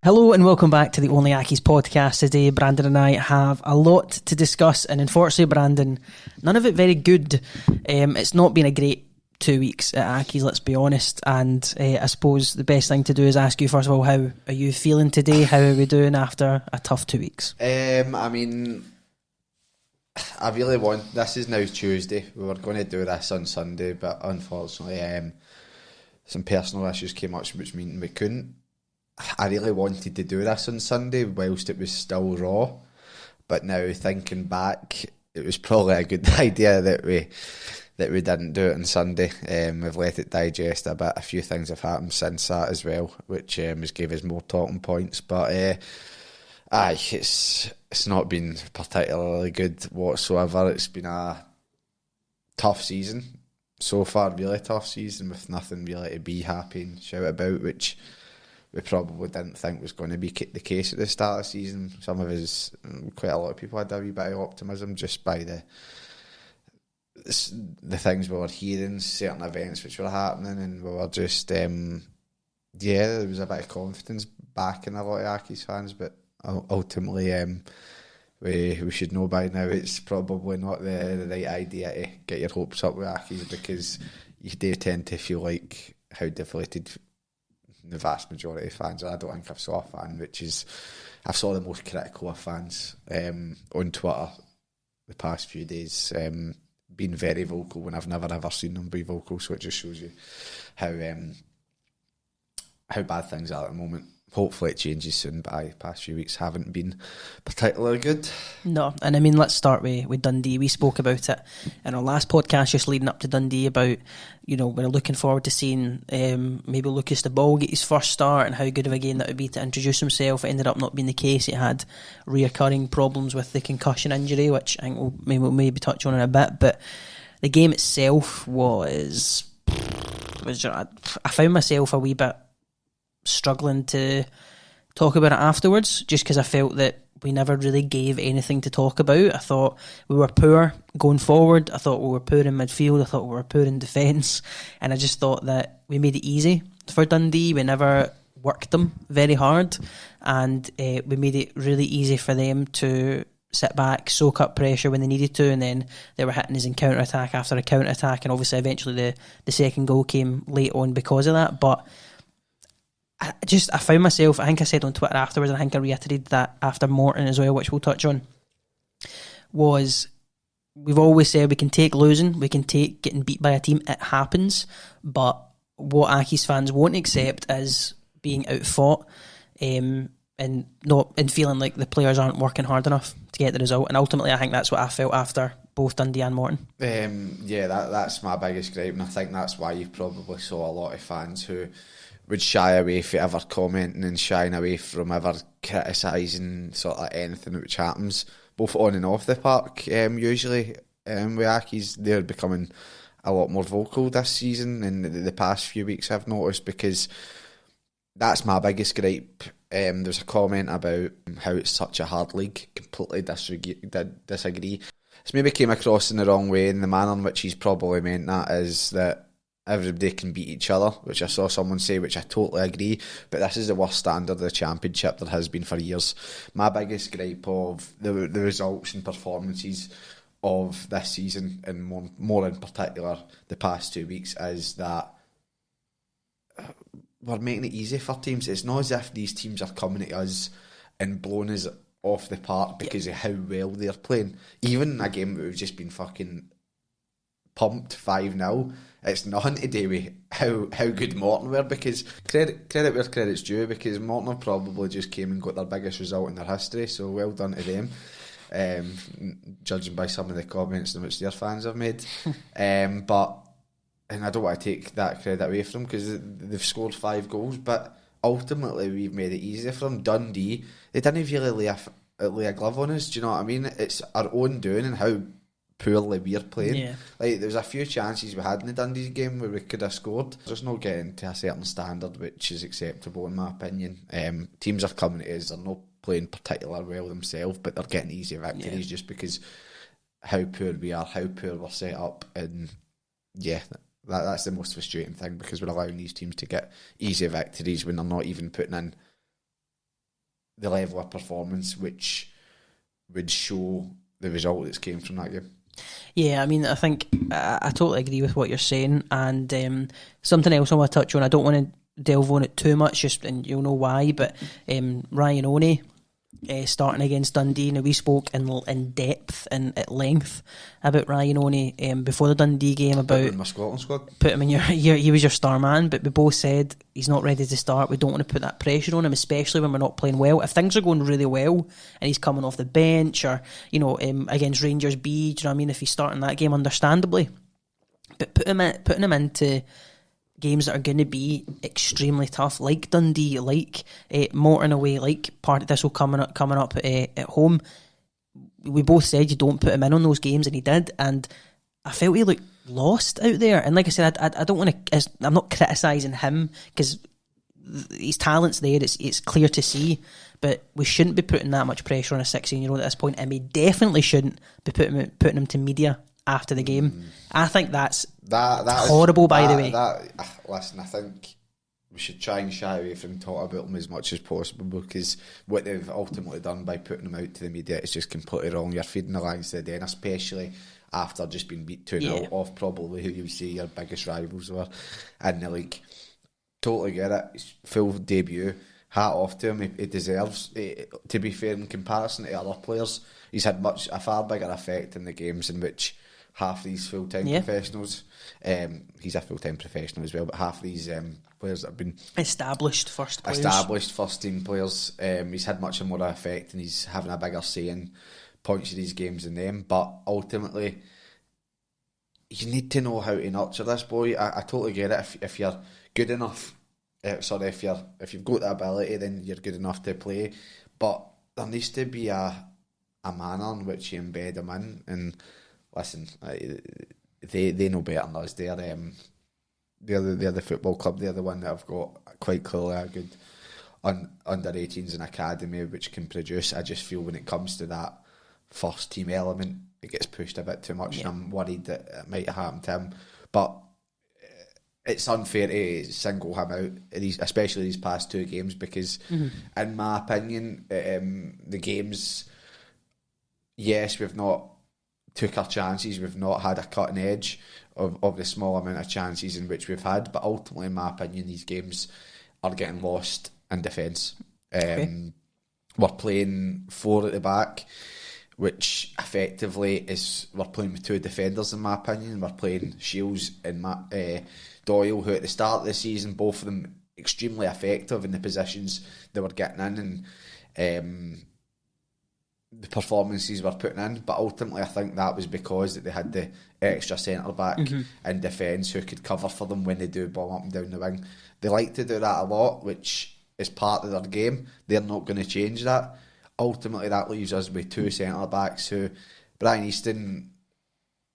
Hello and welcome back to the OnlyAccies podcast. Today, Brandon and I have a lot to discuss, and unfortunately, Brandon, none of it very good. It's not been a great 2 weeks at Accies, let's be honest, and I suppose the best thing to do is ask you first of all, how are you feeling today? How are we doing after a tough 2 weeks? I really want, this is now Tuesday, we were going to do this on Sunday, but unfortunately some personal issues came up which meant we couldn't. I really wanted to do this on Sunday whilst it was still raw, but now thinking back, it was probably a good idea that we didn't do it on Sunday. We've let it digest a bit. A few things have happened since that as well, which has gave us more talking points. But it's not been particularly good whatsoever. It's been a tough season so far, really tough season with nothing really to be happy and shout about, which we probably didn't think was going to be the case at the start of the season. Some of us, quite a lot of people, had a wee bit of optimism just by the things we were hearing, certain events which were happening, and we were just, there was a bit of confidence back in a lot of Accies fans, but ultimately we should know by now it's probably not the right idea to get your hopes up with Accies, because you do tend to feel like how deflated the vast majority of fans. I don't think I've saw a fan I've saw the most critical of fans on Twitter the past few days, being very vocal when I've never ever seen them be vocal, so it just shows you how bad things are at the moment. Hopefully it changes soon, but the past few weeks haven't been particularly good. No, and I mean, let's start with Dundee. We spoke about it in our last podcast just leading up to Dundee about, we're looking forward to seeing maybe Lucas the Ball get his first start and how good of a game that would be to introduce himself. It ended up not being the case. He had reoccurring problems with the concussion injury, which I think we'll maybe touch on in a bit, but the game itself was I found myself a wee bit struggling to talk about it afterwards, just because I felt that we never really gave anything to talk about. I thought we were poor going forward. I thought we were poor in midfield. I thought we were poor in defence, and I just thought that we made it easy for Dundee. We never worked them very hard, and we made it really easy for them to sit back, soak up pressure when they needed to, and then they were hitting us in counter-attack after a counter-attack, and obviously eventually the second goal came late on because of that. But I found myself, I think I said on Twitter afterwards, and I think I reiterated that after Morton as well, which we'll touch on, was we've always said we can take losing, we can take getting beat by a team, it happens, but what Accies fans won't accept is being outfought and feeling like the players aren't working hard enough to get the result. And ultimately I think that's what I felt after both Dundee and Morton. That's my biggest gripe, and I think that's why you probably saw a lot of fans who would shy away from ever commenting and shying away from ever criticising sort of anything which happens, both on and off the park. Usually with Accies, they're becoming a lot more vocal this season and the past few weeks I've noticed, because that's my biggest gripe. There's a comment about how it's such a hard league. Completely disagree. It's maybe came across in the wrong way, in the manner in which he's probably meant that is that everybody can beat each other, which I saw someone say, which I totally agree, but this is the worst standard of the championship there has been for years. My biggest gripe of the results and performances of this season, and more in particular the past 2 weeks, is that we're making it easy for teams. It's not as if these teams are coming at us and blowing us off the park because of how well they're playing. Even in a game that we've just been fucking pumped 5-0, it's nothing to do with how good Morton were, because credit where credit's due, because Morton have probably just came and got their biggest result in their history, so well done to them, judging by some of the comments in which their fans have made. But I don't want to take that credit away from them, because they've scored 5 goals, but ultimately we've made it easier for them. Dundee, they didn't really lay a glove on us, do you know what I mean? It's our own doing and how poorly we're playing. Yeah. Like, there was a few chances we had in the Dundee game where we could have scored. There's no getting to a certain standard which is acceptable in my opinion. Teams are coming to us, they're not playing particularly well themselves, but they're getting easy victories just because how poor we are, how poor we're set up, and that's the most frustrating thing, because we're allowing these teams to get easy victories when they're not even putting in the level of performance which would show the result that's came from that game. Yeah, I mean, I think I totally agree with what you're saying, and something else I want to touch on. I don't want to delve on it too much, and you'll know why. But Ryan Oney starting against Dundee. Now, we spoke in depth and at length about Ryan Oney before the Dundee game, about put him in my Scotland squad. Put him in your he was your star man, but we both said he's not ready to start. We don't want to put that pressure on him, especially when we're not playing well. If things are going really well and he's coming off the bench, or against Rangers B, do you know what I mean? If he's starting that game, understandably, but putting him into games that are going to be extremely tough, like Dundee, like Morton away, like part of this will coming up at home. We both said you don't put him in on those games, and he did, and I felt he looked lost out there. And like I said, I don't want to. I'm not criticising him because his talent's there. It's clear to see, but we shouldn't be putting that much pressure on a 16-year-old at this point, and we definitely shouldn't be putting him to media after the game. I think that's horrible, by the way. Listen, I think we should try and shy away from talking about them as much as possible, because what they've ultimately done by putting them out to the media is just completely wrong. You're feeding the lines to the den, especially after just being beat 2-0 off probably who you would say your biggest rivals were in the league. Totally get it. His full debut. Hat off to him. He deserves, to be fair, in comparison to other players, he's had a far bigger effect in the games in which half these full-time professionals, he's a full-time professional as well, but half these players that have been established first-team players, he's had much more effect, and he's having a bigger say in points of these games than them. But ultimately, you need to know how to nurture this boy. I totally get it. If you're good enough, if you've got the ability, then you're good enough to play. But there needs to be a manner in which you embed him in. And listen, they know better than us. They're the football club. They're the one that have got quite clearly a good under 18s and academy which can produce. I just feel when it comes to that first team element, it gets pushed a bit too much, and I'm worried that it might happen to him. But it's unfair to single him out, especially these past two games, because in my opinion, the games, yes, we've not took our chances, we've not had a cutting edge of the small amount of chances in which we've had, but ultimately, in my opinion, these games are getting lost in defence. We're playing 4 at the back, which effectively is, we're playing with 2 defenders, in my opinion. We're playing Shields and Doyle, who at the start of the season, both of them extremely effective in the positions they were getting in, and the performances we're putting in. But ultimately, I think that was because that they had the extra centre back in defence who could cover for them when they do bomb up and down the wing. They like to do that a lot, which is part of their game. They're not going to change that. Ultimately, that leaves us with 2 centre backs who, Brian Easton,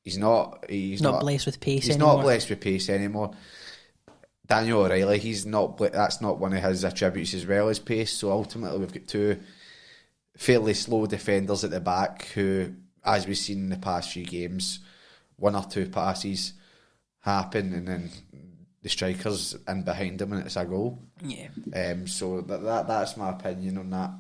he's not blessed with pace anymore. He's not blessed with pace anymore. Daniel O'Reilly, that's not one of his attributes as well as pace. So ultimately, we've got 2 fairly slow defenders at the back who, as we've seen in the past few games, 1 or 2 passes happen and then the striker's in behind them and it's a goal. So that's my opinion on that.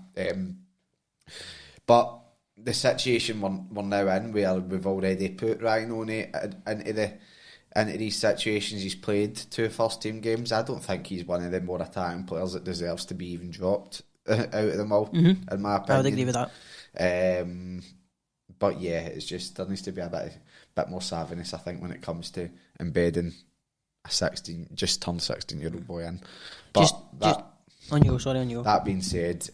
But the situation we're now in, where we've already put Ryan Oney into these situations, he's played 2 first-team games. I don't think he's one of the more attacking players that deserves to be even dropped out of them all, in my opinion. I would agree with that. But yeah, it's just, there needs to be a bit more savviness, I think, when it comes to embedding a 16-year-old boy in. But on you. That being said,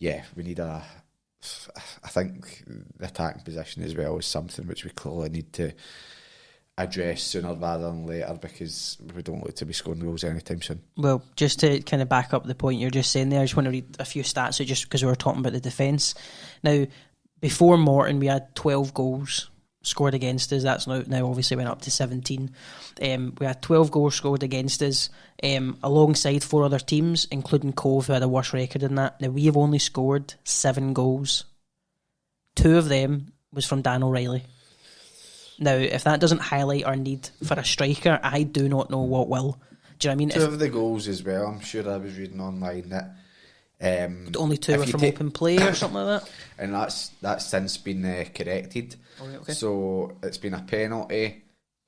we need I think the attacking position as well is something which we clearly need to address sooner rather than later, because we don't look to be scoring goals anytime soon. Well, just to kind of back up the point you're just saying there, I just want to read a few stats just because we were talking about the defence. Now, before Morton, we had 12 goals scored against us. That's now obviously went up to 17. We had 12 goals scored against us, alongside 4 other teams, including Cove, who had a worse record than that. Now, we have only scored 7 goals. 2 of them was from Dan O'Reilly. Now, if that doesn't highlight our need for a striker, I do not know what will. Do you know what I mean? 2 of the goals as well, I'm sure I was reading online that Only 2 were from open play or something like that? And that's since been corrected. Okay. So it's been a penalty,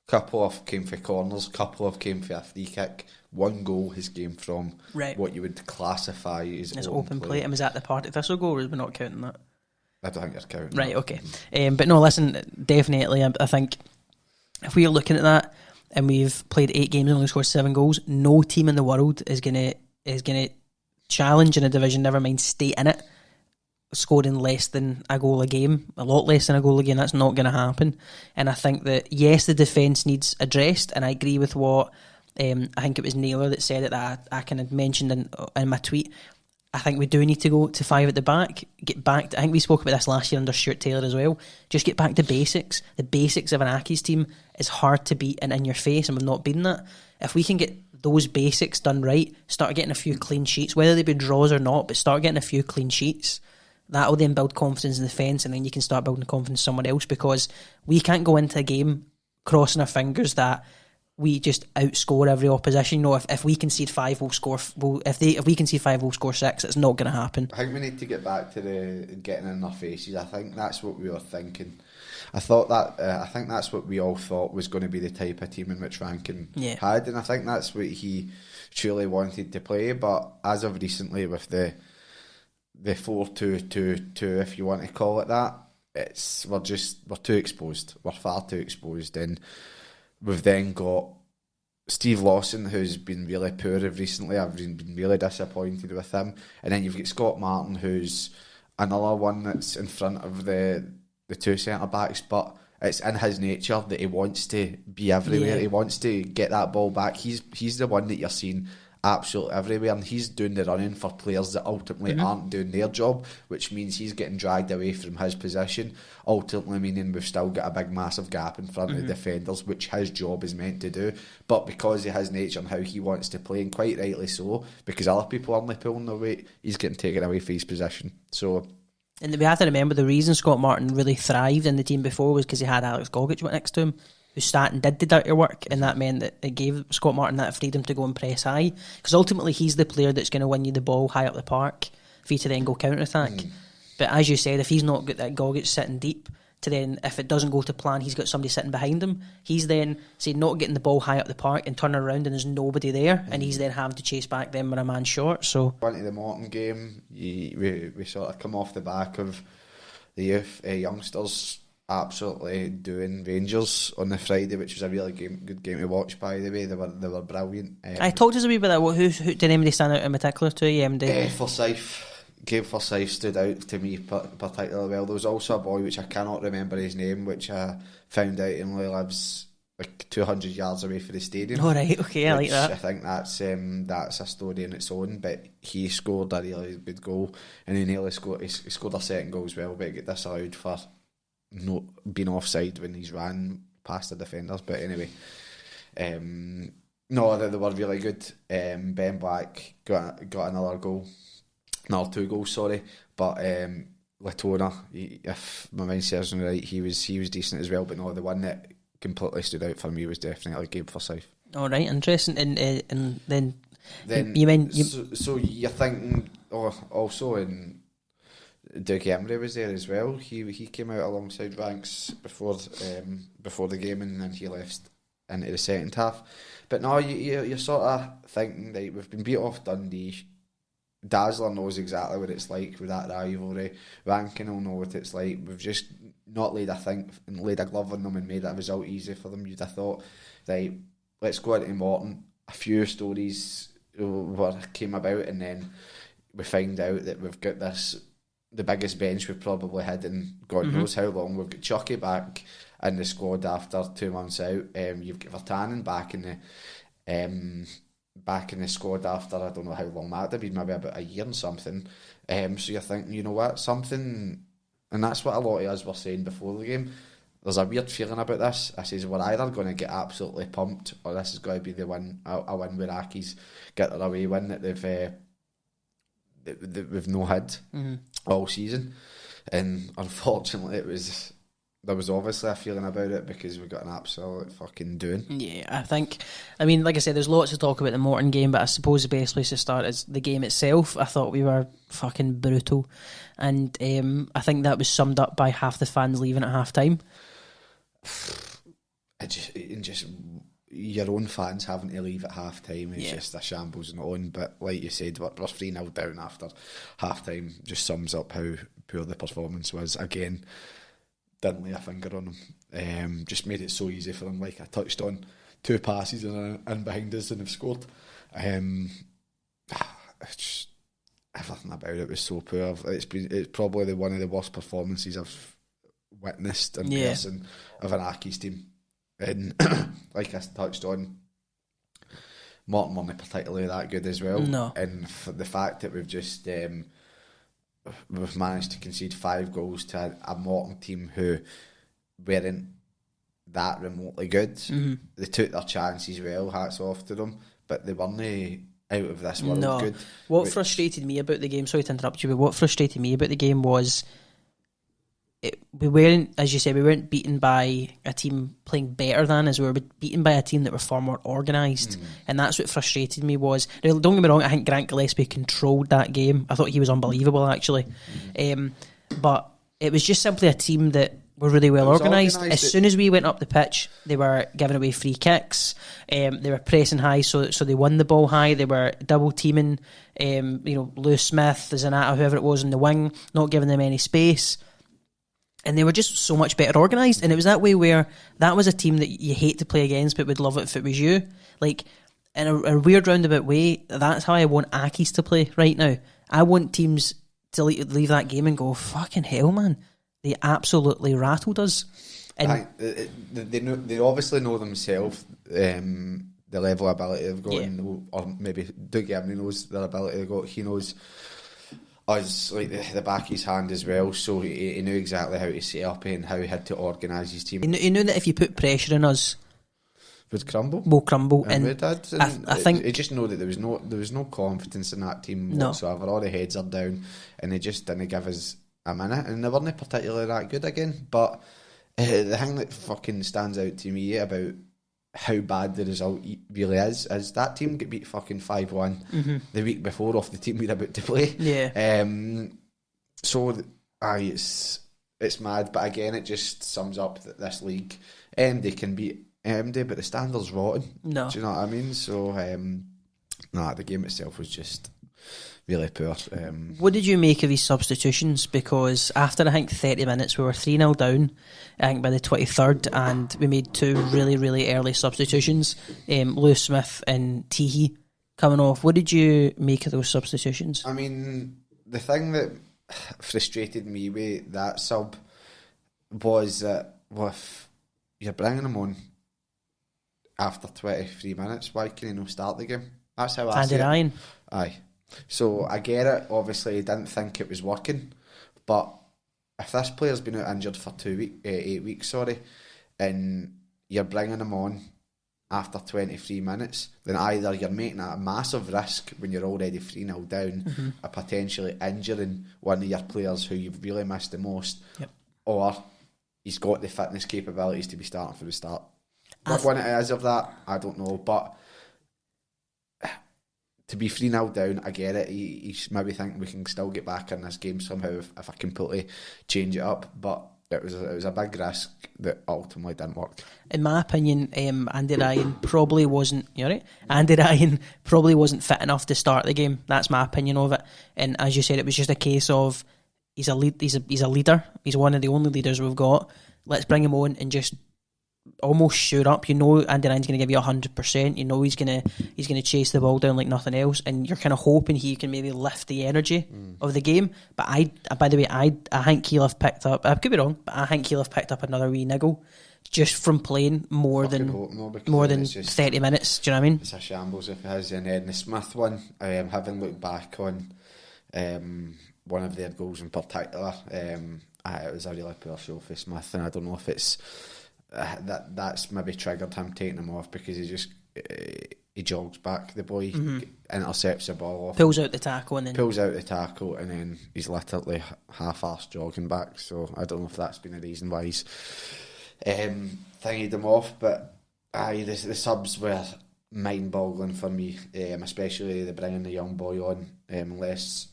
couple of came for corners, couple of came for a free kick. 1 goal has came from what you would classify as open play. And was that the Partick Thistle goal, or are we not counting that? I don't think you're counting. Right, okay. But no, listen, definitely, I think if we're looking at that and we've played 8 games and only scored 7 goals, no team in the world is gonna challenge in a division, never mind stay in it, scoring less than a goal a game, a lot less than a goal a game. That's not going to happen. And I think that, yes, the defence needs addressed, and I agree with what I think it was Naylor that said it, that I kind of mentioned in my tweet. I think we do need to go to 5 at the back, get back to, I think we spoke about this last year under Stuart Taylor as well, just get back to basics. The basics of an Accies team is hard to beat and in your face, and we've not been that. If we can get those basics done right, start getting a few clean sheets, whether they be draws or not, but start getting a few clean sheets, that will then build confidence in the defence, and then you can start building confidence in someone else, because we can't go into a game crossing our fingers that we just outscore every opposition. You know, if we concede 5, we'll score. If we concede 5, we'll score 6. It's not going to happen. I think we need to get back to the getting in their faces. I think that's what we were thinking. I think that's what we all thought was going to be the type of team in which Rankin had, and I think that's what he truly wanted to play. But as of recently, with the 4-2-2-2, if you want to call it that, we're too exposed. We're far too exposed, and we've then got Steve Lawson, who's been really poor recently. I've been really disappointed with him. And then you've got Scott Morton, who's another one that's in front of the 2 centre-backs, but it's in his nature that he wants to be everywhere. He wants to get that ball back. He's the one that you're seeing absolutely everywhere, and he's doing the running for players that ultimately aren't doing their job, which means he's getting dragged away from his position, ultimately meaning we've still got a big massive gap in front of the defenders, which his job is meant to do. But because of his nature and how he wants to play, and quite rightly so, because other people are only pulling their weight, he's getting taken away from his position. So, and we have to remember the reason Scott Martin really thrived in the team before was because he had Alex Gogic right next to him, who sat and did the dirty work, and that meant that it gave Scott Martin that freedom to go and press high, because ultimately he's the player that's going to win you the ball high up the park for you to then go counter-attack. But as you said, if he's not got that Gogic sitting deep, to then, if it doesn't go to plan, he's got somebody sitting behind him, he's then, say, not getting the ball high up the park and turning around and there's nobody there, and he's then having to chase back them with a man short. So, went to the Morton game, we sort of come off the back of the youth youngsters absolutely doing Rangers on the Friday, which was a really good game to watch, by the way. They were brilliant. I talked to us a wee bit about who did anybody stand out in particular to you? Forsyth. Gabe Forsyth stood out to me particularly well. There was also a boy which I cannot remember his name, which I found out he only lives like 200 yards away from the stadium. All right, okay, I like that. I think that's a story in its own, but he scored a really good goal, and he nearly scored. He scored a second goal as well, but he got disallowed for not being offside when he's ran past the defenders. But anyway, no, they were really good. Ben Black got another goal. No, 2 goals, sorry. But Latona, if my mind serves me right, he was decent as well. But no, the one that completely stood out for me was definitely Gabe Forsyth. All right, interesting. And then you mean so you're thinking also in Dougie Emery was there as well. He came out alongside Ranks before the game, and then he left into the second half. But no, you're sort of thinking that we've been beat off Dundee. Dazzler knows exactly what it's like with that rivalry. Rankin will know what it's like. We've just not laid a glove on them and made that result easy for them. You'd have thought, right, let's go into Morton. A few stories came about, and then we find out that we've got the biggest bench we've probably had in God knows how long. We've got Chucky back in the squad after 2 months out. You've got Vertanen back in the squad after I don't know how long that'd have been, maybe about a year and something. So you're thinking, you know what, something, and that's what a lot of us were saying before the game. There's a weird feeling about this. I says we're either going to get absolutely pumped, or this is going to be a win where Accies get their away win that we've no had all season. And unfortunately, it was there was obviously a feeling about it because we got an absolute fucking doing. Yeah, I mean, like I said, there's lots to talk about the Morton game, but I suppose the best place to start is the game itself. I thought we were fucking brutal, and I think that was summed up by half the fans leaving at half time. Just your own fans having to leave at half time is just a shambles and on. But like you said, we're 3-0 down after half time. Just sums up how poor the performance was. Again, didn't lay a finger on them. Just made it so easy for them. Like I touched on, 2 passes and behind us and have scored. Just everything about it was so poor. It's probably one of the worst performances I've witnessed in person of an Accies team. And like I touched on, Morton weren't particularly that good as well. No. And for the fact that we've managed to concede 5 goals to a Morton team who weren't that remotely good. Mm-hmm. They took their chances well, hats off to them, but they weren't out of this world good. What frustrated me about the game, sorry to interrupt you, but what frustrated me about the game was we weren't, as you said, we weren't beaten by a team playing better than us. We were beaten by a team that were far more organised, and that's what frustrated me. Was, don't get me wrong, I think Grant Gillespie controlled that game. I thought he was unbelievable, actually, but it was just simply a team that were really well organised. As soon as we went up the pitch, they were giving away free kicks. They were pressing high, so they won the ball high. They were double teaming, Lewis Smith, Zanata, whoever it was in the wing, not giving them any space. And they were just so much better organised. And it was that way where that was a team that you hate to play against but would love it if it was you. Like, in a weird roundabout way, that's how I want Accies to play right now. I want teams to leave that game and go, fucking hell, man. They absolutely rattled us. And they obviously know themselves, the level of ability they've got, or maybe Doug Gibney knows their ability they've got. He knows us like the back of his hand as well, so he knew exactly how to set up and how he had to organise his team. He knew that if you put pressure on us, we'll crumble. And we did. And I think he just know that there was no confidence in that team whatsoever. All the heads are down, and they just didn't give us a minute, and they weren't particularly that good again. But the thing that fucking stands out to me about how bad the result really is that team get beat fucking 5-1 the week before off the team we're about to play. It's mad, but again it just sums up that this league, MD can beat MD, but the standard's rotten. No, do you know what I mean? So the game itself was just really poor. What did you make of these substitutions? Because after I think 30 minutes we were 3-0 down, I think by the 23rd, and we made 2 really, really early substitutions, Lewis Smith and Teehee coming off. What did you make of those substitutions? I mean, the thing that frustrated me with that sub was that if you're bringing them on after 23 minutes, why can he not start the game? That's how I see it. Ryan. Aye. So I get it, obviously he didn't think it was working, but if this player's been out injured for 8 weeks, and you're bringing him on after 23 minutes, then either you're making a massive risk when you're already 3-0 down of potentially injuring one of your players who you've really missed the most, or he's got the fitness capabilities to be starting from the start. What one it is of that, I don't know, but to be 3-0 down, I get it. He's maybe thinking we can still get back in this game somehow if I completely change it up. But it was a big risk that ultimately didn't work. In my opinion, Andy Ryan probably wasn't. You right? Andy Ryan probably wasn't fit enough to start the game. That's my opinion of it. And as you said, it was just a case of he's a leader. He's one of the only leaders we've got. Let's bring him on and just almost shoot up. You know Andy Ryan's going to give you 100%. You know he's going to chase the ball down like nothing else, and you're kind of hoping he can maybe lift the energy of the game. But I think he'll have picked up, I could be wrong, but I think he'll have picked up another wee niggle just from playing more than 30 minutes. Do you know what I mean? It's a shambles if it has. And then the Smith one, having looked back on one of their goals in particular, it was a really poor show for Smith, and I don't know if it's that's maybe triggered him taking him off, because he he jogs back. The boy intercepts the ball off, pulls out the tackle, and then he's literally half-arsed jogging back. So I don't know if that's been a reason why he's thingied him off. But the subs were mind-boggling for me, especially the bringing the young boy on, unless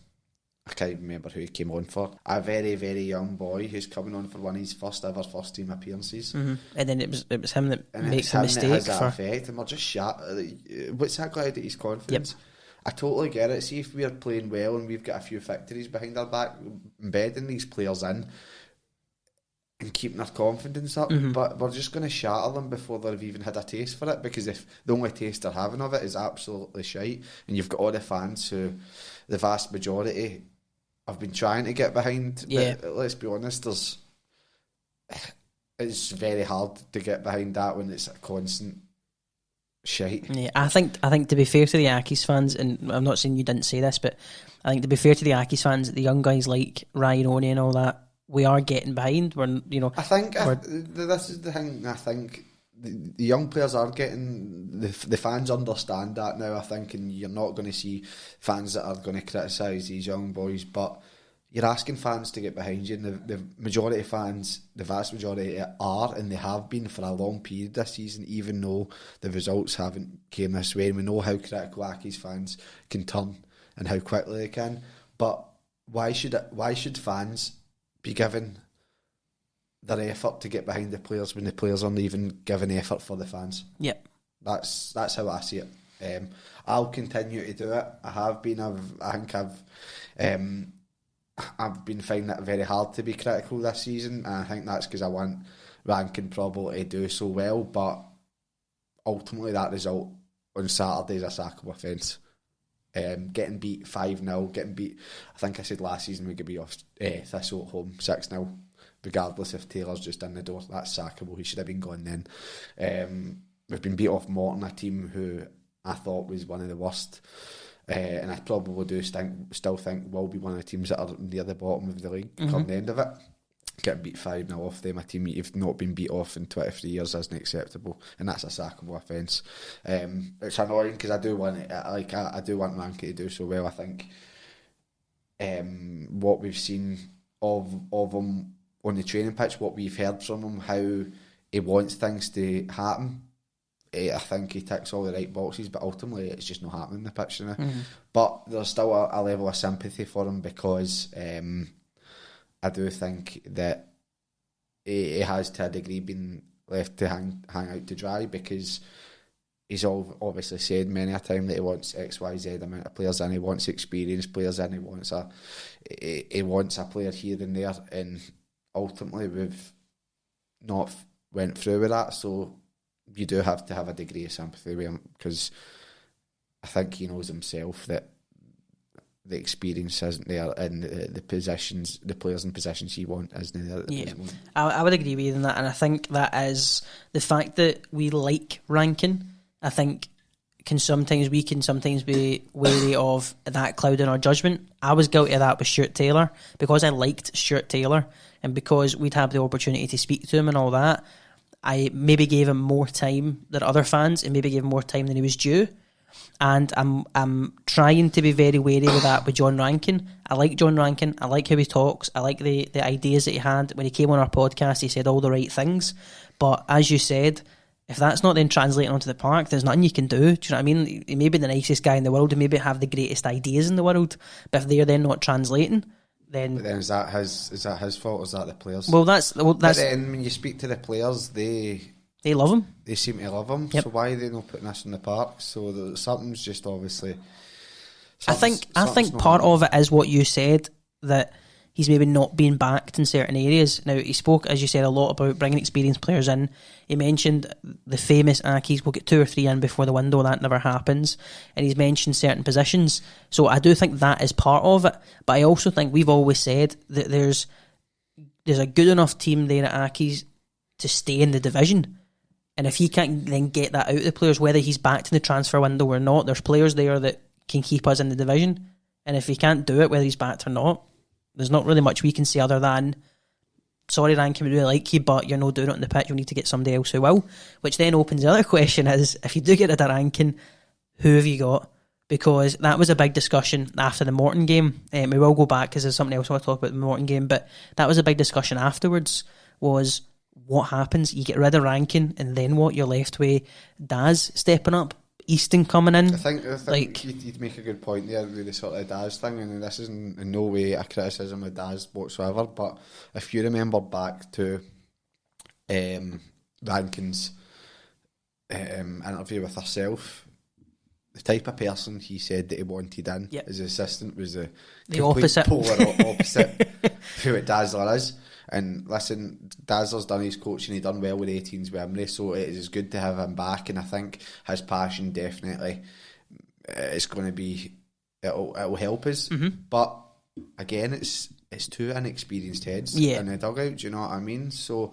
I can't remember who he came on for. A very, very young boy who's coming on for one of his first team appearances. And then it was him that makes a mistake. That has that effect, and we're just what's that going to his confidence? Yep. I totally get it. See, if we're playing well and we've got a few victories behind our back, embedding these players in and keeping their confidence up, but we're just going to shatter them before they've even had a taste for it, because if the only taste they're having of it is absolutely shite, and you've got all the fans who, the vast majority, have been trying to get behind. But let's be honest, it's very hard to get behind that when it's a constant shite. Yeah, I think to be fair to the Accies fans, and I'm not saying you didn't say this, but I think to be fair to the Accies fans, the young guys like Ryan Oney and all that, we are getting behind. I think this is the thing. I think the young players are getting, the fans understand that now, I think, and you're not going to see fans that are going to criticise these young boys, but you're asking fans to get behind you, and the majority of fans, the vast majority are, and they have been for a long period this season, even though the results haven't came this way, and we know how critical Accies fans can turn and how quickly they can. But why should fans be given their effort to get behind the players when the players aren't even giving effort for the fans? Yep. That's how I see it. I'll continue to do it. I have been. I've been finding it very hard to be critical this season, and I think that's because I want Rankin probably to do so well, but ultimately that result on Saturday is a sackable offence. Getting beat 5-0, getting beat, I think I said last season we could be off Thistle at home 6-0, regardless if Taylor's just in the door, that's sackable. He should have been gone then. We've been beat off Morton, a team who I thought was one of the worst, and I probably still think will be one of the teams that are near the bottom of the league come the end of it. Getting beat 5-0 off them, a team you've not been beat off in 23 years, isn't acceptable, and that's a sackable offence. It's annoying because I do want Rankin to do so well. I think what we've seen of him on the training pitch, what we've heard from him, how he wants things to happen, I think he ticks all the right boxes, but ultimately it's just not happening on the pitch now. But there's still a level of sympathy for him, because I do think that he has to a degree been left to hang out to dry, because he's obviously said many a time that he wants XYZ amount of players in, he wants experienced players in, he wants a player here and there, and ultimately we've not went through with that. So you do have to have a degree of sympathy with him, because I think he knows himself that the experience isn't there, and the positions, the players in positions he wants isn't there. Yeah, I would agree with you on that, and I think that is the fact that we like Rankin. I think can sometimes be wary of that cloud in our judgment. I was guilty of that with Stuart Taylor, because I liked Stuart Taylor, and because we'd have the opportunity to speak to him and all that. I maybe gave him more time than other fans, and maybe gave him more time than he was due. And I'm trying to be very wary with that with John Rankin. I like John Rankin. I like how he talks. I like the ideas that he had. When he came on our podcast, he said all the right things. But as you said, if that's not then translating onto the park, there's nothing you can do. Do you know what I mean? He may be the nicest guy in the world, and maybe have the greatest ideas in the world, but if they're then not translating, then is that his fault, or is that the players? But then when you speak to the players, they love him. They seem to love him. Yep. So why are they not putting this in the park? So something's just obviously. I think part of it is what you said, that he's maybe not being backed in certain areas. Now, he spoke, as you said, a lot about bringing experienced players in. He mentioned the famous Accies will get 2 or 3 in before the window. That never happens. And he's mentioned certain positions. So I do think that is part of it. But I also think we've always said that there's a good enough team there at Accies to stay in the division. And if he can't then get that out of the players, whether he's backed in the transfer window or not, there's players there that can keep us in the division. And if he can't do it, whether he's backed or not, there's not really much we can say other than, sorry Rankin, we really like you, but you're not doing it on the pitch, you'll need to get somebody else who will. Which then opens the other question is, if you do get rid of Rankin, who have you got? Because that was a big discussion after the Morton game. We will go back because there's something else I want to talk about the Morton game, but that was a big discussion afterwards, was what happens? You get rid of Rankin and then what? You're left with Daz stepping up, Easton coming in. I think like, you'd make a good point there with the sort of Daz thing, and this isn't in no way a criticism of Daz whatsoever, but if you remember back to Rankin's interview with herself, the type of person he said that he wanted in as assistant was the opposite, polar opposite who what Dazzler is. And listen, Dazzler's done his coaching, he done well with 18s with Emery, so it is good to have him back, and I think his passion definitely is going to be, it'll help us. But again, it's two inexperienced heads in the dugout, do you know what I mean? So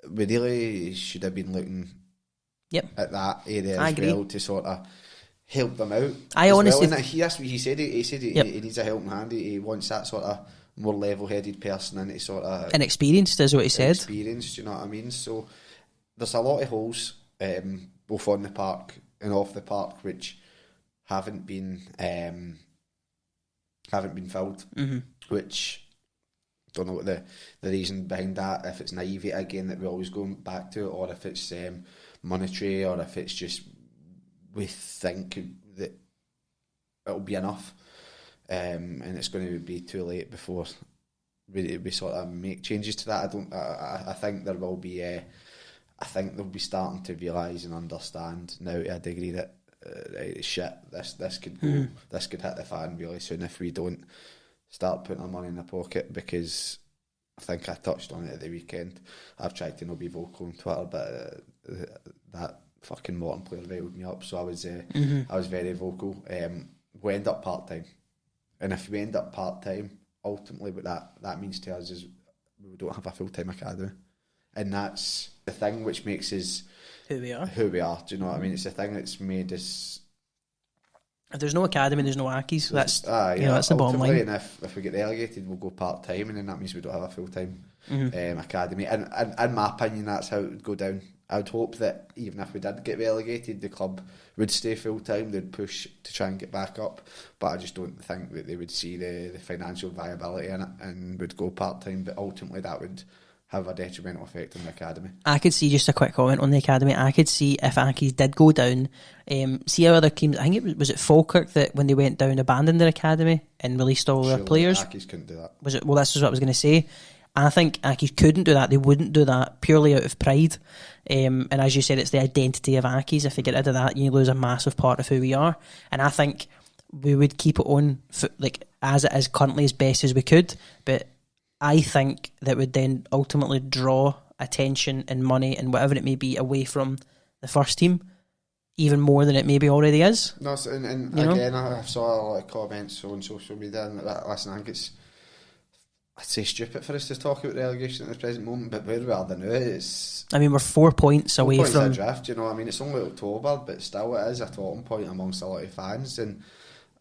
we really should have been looking at that area as well to sort of help them out. I honestly, well. That's what he said. He said he needs a helping hand. He wants that sort of more level-headed person, and he sort of inexperienced is what he said. Experienced, you know what I mean? So there's a lot of holes, both on the park and off the park, which haven't been filled. Which don't know what the reason behind that. If it's naivety again that we're always going back to, or if it's monetary, or if it's just we think that it'll be enough, and it's going to be too late before we sort of make changes to that. I think there will be. I think they'll be starting to realise and understand now to a degree that shit, this could go, this could hit the fan really soon if we don't start putting our money in the pocket. Because I think I touched on it at the weekend. I've tried to not be vocal on Twitter, but that fucking Morton player riled me up, so I was very vocal. We end up part-time, and if we end up part-time, ultimately what that means to us is we don't have a full-time academy, and that's the thing which makes us who we are, do you know what I mean? It's the thing that's made us. If there's no academy, there's no Accies. That's that's the bottom line. And if we get relegated, we'll go part-time, and then that means we don't have a full-time academy, and in my opinion that's how it would go down. I would hope that even if we did get relegated, the club would stay full-time. They'd push to try and get back up, but I just don't think that they would see the financial viability in it and would go part-time. But ultimately that would have a detrimental effect on the academy. I could see, just a quick comment on the academy, I could see if Accies did go down, see how other teams, I think it Falkirk that when they went down abandoned their academy and released all their players. Accies couldn't do that. Well, this is what I was going to say. I think Accies couldn't do that. They wouldn't do that purely out of pride. And as you said, it's the identity of Accies. If they get rid of that, you lose a massive part of who we are. And I think we would keep it on like as it is currently as best as we could. But I think that would then ultimately draw attention and money and whatever it may be away from the first team, even more than it maybe already is. No, and again, I saw a lot of comments on social media, and listen, I think I'd say stupid for us to talk about relegation at the present moment, but where we are now, we're 4 points away from a draft, you know what I mean? It's only October, but still it is a talking point amongst a lot of fans. And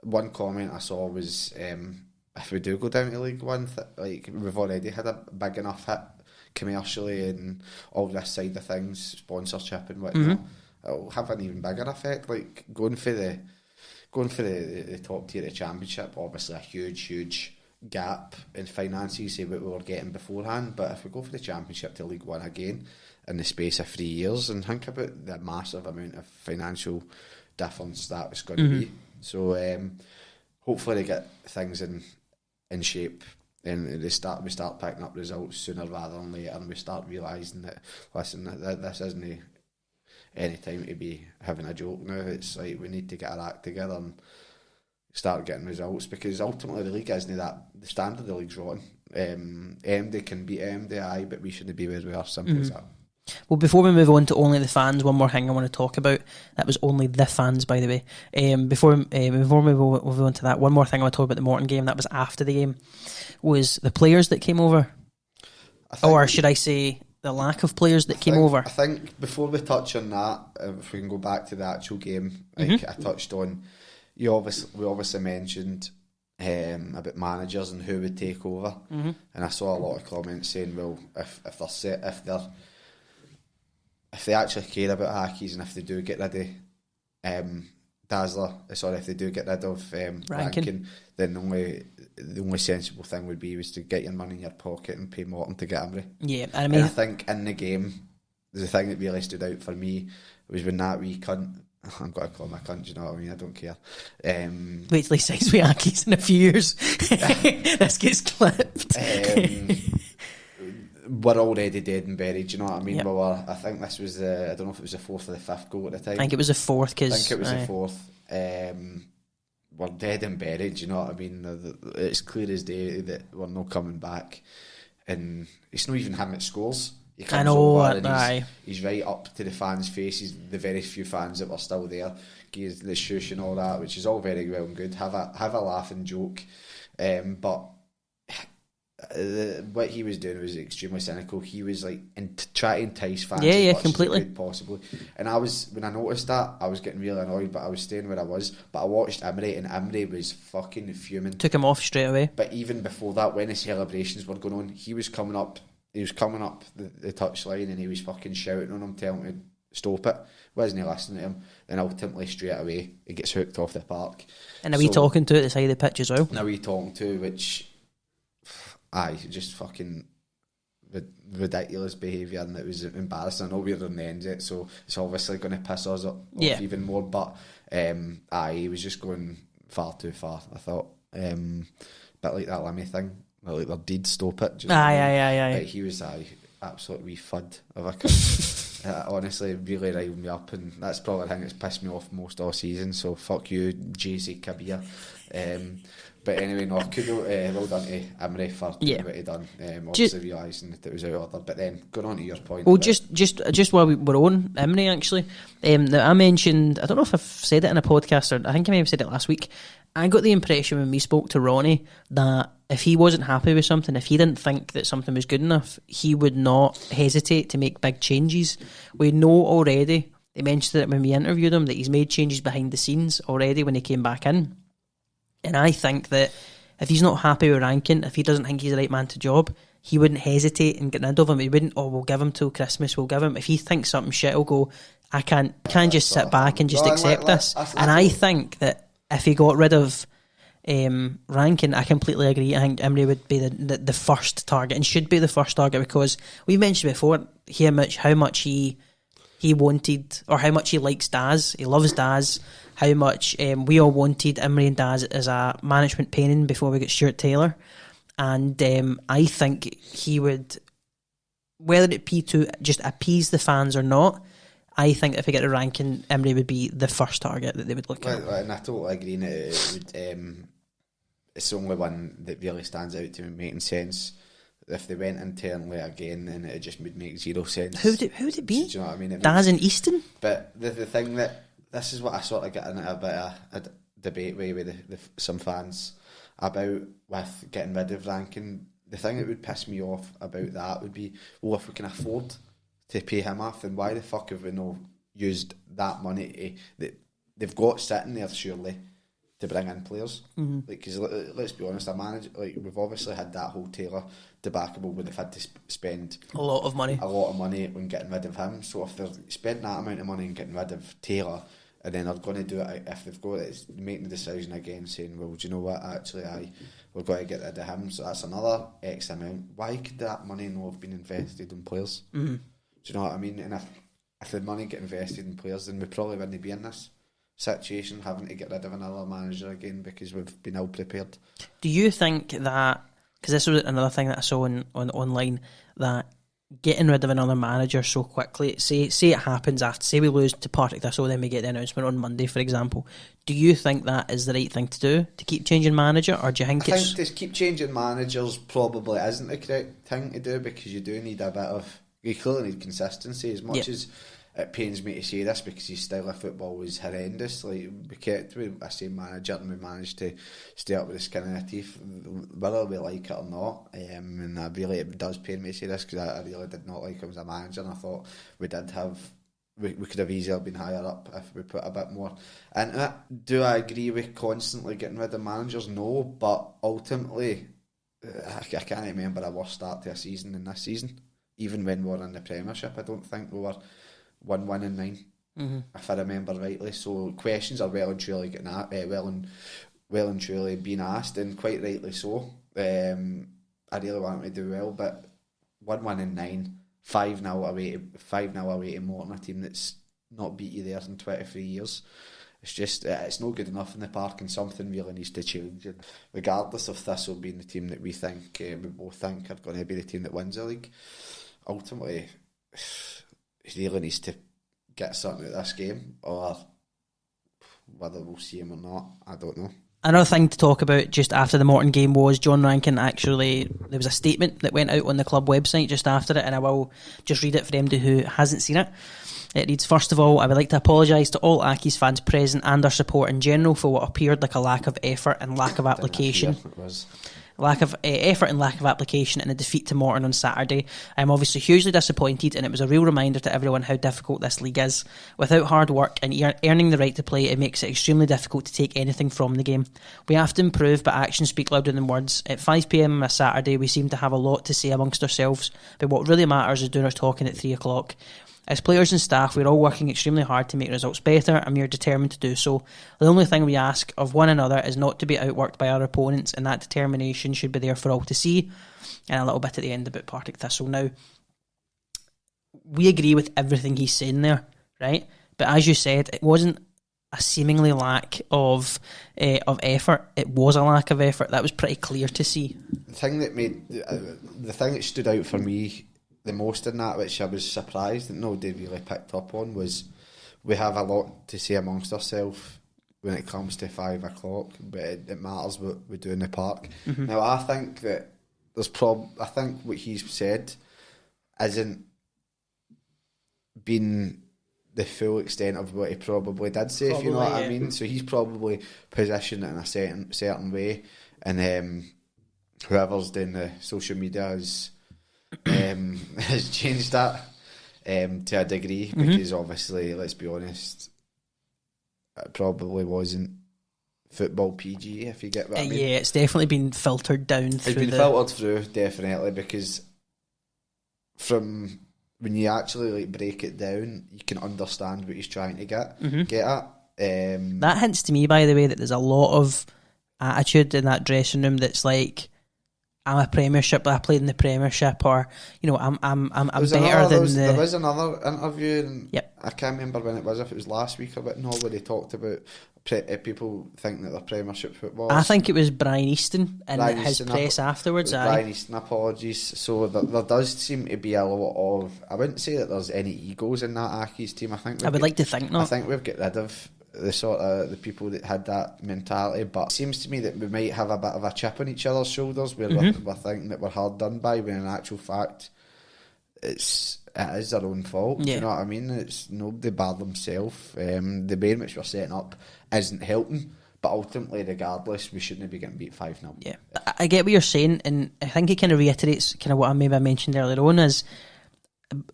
one comment I saw was, if we do go down to League One, like we've already had a big enough hit commercially and all this side of things, sponsorship and whatnot, it'll have an even bigger effect. Like going for the top tier of the Championship, obviously a huge gap in finances, say what we were getting beforehand, but if we go for the Championship to League One again in the space of 3 years, and think about the massive amount of financial difference that was going to be. So hopefully they get things in shape and we start picking up results sooner rather than later, and we start realising that, listen, this isn't any time to be having a joke now. It's like we need to get our act together and start getting results, because ultimately the league isn't that, the standard of the league's rotten. MD can beat MD, but we shouldn't be where we are, simple as that. Well, before we move on to only the fans, one more thing I want to talk about. That was only the fans, by the way. Before we move on to that, one more thing I want to talk about the Morton game. That was after the game. Was the players that came over, or should I say the lack of players that came over? I think before we touch on that, if we can go back to the actual game, like I touched on, we obviously mentioned about managers and who would take over, and I saw a lot of comments saying, well, if they actually care about Accies, and if they do get rid of Dazzler, if they do get rid of Rankin, then the only sensible thing would be was to get your money in your pocket and pay Morton to get Emery. Yeah, and I think in the game, the thing that really stood out for me was when that wee cunt, I'm going to call him a cunt, you know what I mean? I don't care. Wait till he signs with Accies in a few years. This gets clipped. We're already dead and buried, you know what I mean? Yep. I think this was I don't know if it was the fourth or the fifth goal at the time. I think it was the fourth. I think it was the fourth. We're dead and buried, you know what I mean? It's clear as day that we're not coming back. And it's not even him that scores. He comes over and he's right up to the fans' faces, the very few fans that were still there, gives the shush and all that, which is all very well and good. Have a laugh and joke. But what he was doing was extremely cynical. He was like trying to entice fans as much completely. as he could possibly. And when I noticed that, I was getting really annoyed, but I was staying where I was. But I watched Emery, and Emery was fucking fuming. Took him off straight away. But even before that, when the celebrations were going on, he was coming up the touchline, and he was fucking shouting on him, telling him to stop it. Wasn't he listening to him? Then ultimately, straight away, he gets hooked off the park. And are we talking to at the side of the pitch as well? Now we talking to, which... just fucking ridiculous behaviour, and it was embarrassing. I know we're on the end of it, so it's obviously going to piss us off even more, but he was just going far too far, I thought. A bit like that Lemmy thing, like they did stop it. Aye. He was absolute wee fud of a kid. Honestly, really riled me up, and that's probably the thing that's pissed me off most all season, so fuck you, JC Kabir. But anyway, no, well done to Emery for doing what he done. Obviously realising that it was out of order. But then, going on to your point. Well, just while we were on Emery, actually, I mentioned, I don't know if I've said it in a podcast, or I think I may have said it last week. I got the impression when we spoke to Ronnie that if he wasn't happy with something, if he didn't think that something was good enough, he would not hesitate to make big changes. We know already, they mentioned it when we interviewed him, that he's made changes behind the scenes already when he came back in. And I think that if he's not happy with Rankin, if he doesn't think he's the right man to job, he wouldn't hesitate in getting rid of him. He wouldn't, we'll give him till Christmas, we'll give him. If he thinks something shit, he'll go, I can't just sit back and just accept this. And I think that if he got rid of Rankin, I completely agree. I think Emery would be the first target, and should be the first target, because we've mentioned before how much he wanted, or how much he likes Daz. He loves Daz. How much we all wanted Emery and Daz as a management pairing before we got Stuart Taylor. And I think he would, whether it be to just appease the fans or not, I think if we get a Rankin, Emery would be the first target that they would look at. And I totally agree. And it would, it's the only one that really stands out to me making sense. If they went internally again, then it just would make zero sense. Who would it be? Do you know what I mean? Daz and Easton? But the thing that, this is what I sort of get into a bit of a debate with some fans about with getting rid of Rankin. The thing that would piss me off about that would be, well, if we can afford to pay him off, then why the fuck have we not used that money that they've got sitting there, surely, to bring in players? Mm-hmm. Like, because let's be honest, we've obviously had that whole Taylor debacle where they've had to spend a lot of money when getting rid of him. So if they're spending that amount of money on getting rid of Taylor, and then they're going to do it, if they've got it, making the decision again, saying, well, do you know what, actually, we're going to get rid of him, so that's another X amount. Why could that money not have been invested in players? Mm-hmm. Do you know what I mean? And if the money get invested in players, then we probably wouldn't be in this situation, having to get rid of another manager again because we've been ill prepared. Do you think that, because this was another thing that I saw on online, that getting rid of another manager so quickly, say it happens after, say we lose to Partick Thistle, then we get the announcement on Monday, for example, do you think that is the right thing to do, to keep changing manager, or do you think I think to keep changing managers probably isn't the correct thing to do, because you do need a bit of, you clearly need consistency, as much as it pains me to say this, because his style of football was horrendous. Like, we kept with a same manager and we managed to stay up with the skin in our teeth, whether we like it or not. And it does pain me to say this, because I really did not like him as a manager, and I thought we could have easily been higher up if we put a bit more into it. Do I agree with constantly getting rid of managers? No, but ultimately, I can't remember a worse start to a season than this season. Even when we were in the Premiership, I don't think we were 1 win in 9. if I remember rightly. So questions are well and truly getting well and truly being asked, and quite rightly so. I really want him to do well, but 1-1 in 9, 5-0 away to Morton, a team that's not beat you there in 23 years. It's just, it's not good enough in the park, and something really needs to change. And regardless of Thistle being the team that we both think are going to be the team that wins the league, ultimately, he really needs to get something out of this game, or whether we'll see him or not, I don't know. Another thing to talk about just after the Morton game was John Rankin there was a statement that went out on the club website just after it, and I will just read it for anybody who hasn't seen it. It reads, "First of all, I would like to apologise to all Accies fans present and their support in general for what appeared like a lack of effort and lack of application. Lack of effort and lack of application in a defeat to Morton on Saturday. I am obviously hugely disappointed, and it was a real reminder to everyone how difficult this league is. Without hard work and earning the right to play, it makes it extremely difficult to take anything from the game. We have to improve, but actions speak louder than words. At 5 p.m. on a Saturday, we seem to have a lot to say amongst ourselves, but what really matters is doing our talking at 3 o'clock. As players and staff, we're all working extremely hard to make results better, and we are determined to do so. The only thing we ask of one another is not to be outworked by our opponents, and that determination should be there for all to see." And a little bit at the end about Partick Thistle. Now, we agree with everything he's saying there, right? But as you said, it wasn't a seemingly lack of effort. It was a lack of effort. That was pretty clear to see. The thing that stood out for me the most in that, which I was surprised that nobody really picked up on, was we have a lot to say amongst ourselves when it comes to 5 o'clock, but it matters what we do in the park. Mm-hmm. Now, I think that I think what he's said isn't been the full extent of what he probably did say, if you know what I mean. So he's probably positioned it in a certain way, and whoever's doing the social media has changed that to a degree, because obviously, let's be honest, it probably wasn't football PG, if you get what I mean. Yeah, it's definitely been filtered down through. It's been filtered through, definitely, because from when you actually break it down, you can understand what he's trying to get at. That hints to me, by the way, that there's a lot of attitude in that dressing room that's like, I'm a Premiership, I played in the Premiership, or I'm better than There was another interview, and I can't remember when it was, if it was last week or what, where they talked about people thinking that they're Premiership footballers. I think it was Brian Easton and his press afterwards. Brian Easton, apologies. So there does seem to be a lot of, I wouldn't say that there's any egos in that Accies team. I would like to think not. I think we've got rid of the sort of the people that had that mentality, but it seems to me that we might have a bit of a chip on each other's shoulders where we're thinking that we're hard done by, when in actual fact it is their own fault. Do you know what I mean? It's nobody bar themselves. The way in which we're setting up isn't helping, but ultimately, regardless, we shouldn't be getting beat 5-0. Yeah, I get what you're saying, and I think it kind of reiterates kind of what I mentioned earlier on, is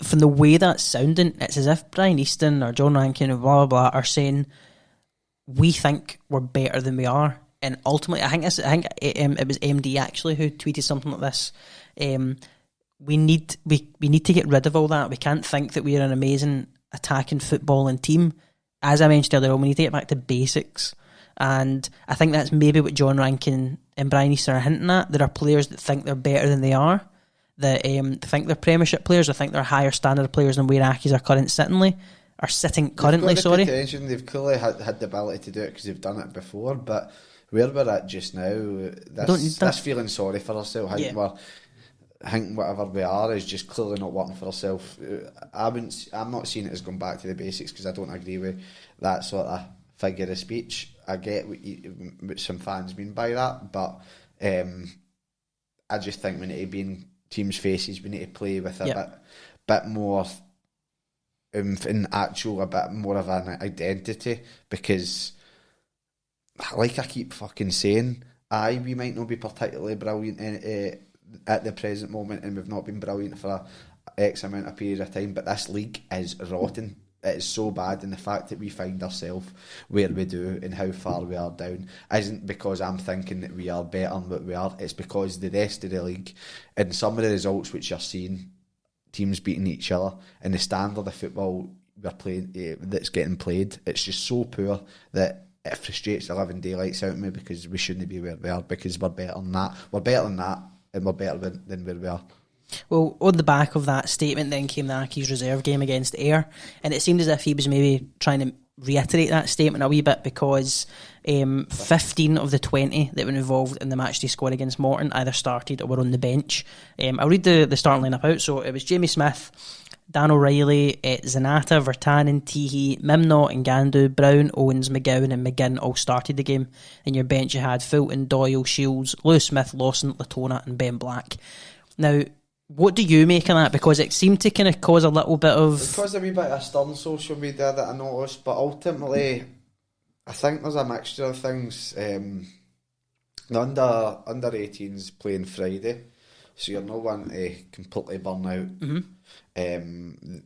from the way that's sounding, it's as if Brian Easton or John Rankin or blah blah blah are saying we think we're better than we are, and ultimately, I think it was MD actually who tweeted something like this. We need to get rid of all that. We can't think that we're an amazing attacking footballing team. As I mentioned earlier on, we need to get back to basics, and I think that's maybe what John Rankin and Brian Easton are hinting at. There are players that think they're better than they are, that think they're Premiership players, or think they're higher standard players than where Accies are sitting currently. They've clearly had the ability to do it because they've done it before, but where we're at just now, that's feeling sorry for ourselves. I think whatever we are is just clearly not working for ourselves. I'm not seeing it as going back to the basics, because I don't agree with that sort of figure of speech. I get what some fans mean by that, but I just think we need to be in teams' faces. We need to play with a bit more in actual, a bit more of an identity, because like I keep fucking saying, we might not be particularly brilliant at the present moment, and we've not been brilliant for a X amount of period of time, but this league is rotten. It is so bad, and the fact that we find ourselves where we do and how far we are down isn't because I'm thinking that we are better than what we are. It's because the rest of the league and some of the results which you're seeing, teams beating each other, and the standard of football we're playing that's getting played. It's just so poor that it frustrates the living daylights out of me, because we shouldn't be where we are, because we're better than that. We're better than that, and we're better than where we are. Well, on the back of that statement then came the Accies reserve game against Ayr, and it seemed as if he was maybe trying to reiterate that statement a wee bit, because 15 of the 20 that were involved in the matchday squad against Morton either started or were on the bench. I'll read the starting lineup out. So it was Jamie Smith, Dan O'Reilly, Zanata, Vertanen, Teehee, Mimnott and Gandu, Brown, Owens, McGowan and McGinn all started the game. In your bench you had Fulton, Doyle, Shields, Lewis Smith, Lawson, Latona and Ben Black. Now, what do you make of that? Because it seemed to kind of cause a little bit of... It caused a wee bit of stir on social media that I noticed, but ultimately I think there's a mixture of things. The under 18s playing Friday, so you're not one to completely burn out.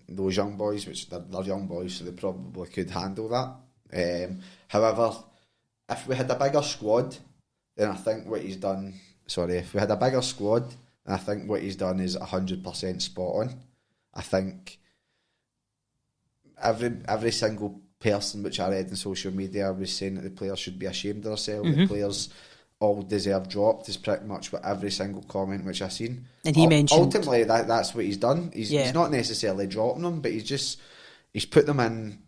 Those young boys, which they're young boys, so they probably could handle that. However, if we had a bigger squad, then I think what he's done... if we had a bigger squad, then I think what he's done is 100% spot on. I think every single person which I read on social media was saying that the players should be ashamed of themselves. The players all deserve dropped, is pretty much what every single comment which I've seen. And he mentioned... Ultimately, that's what he's done. He's not necessarily dropping them, but he's put them in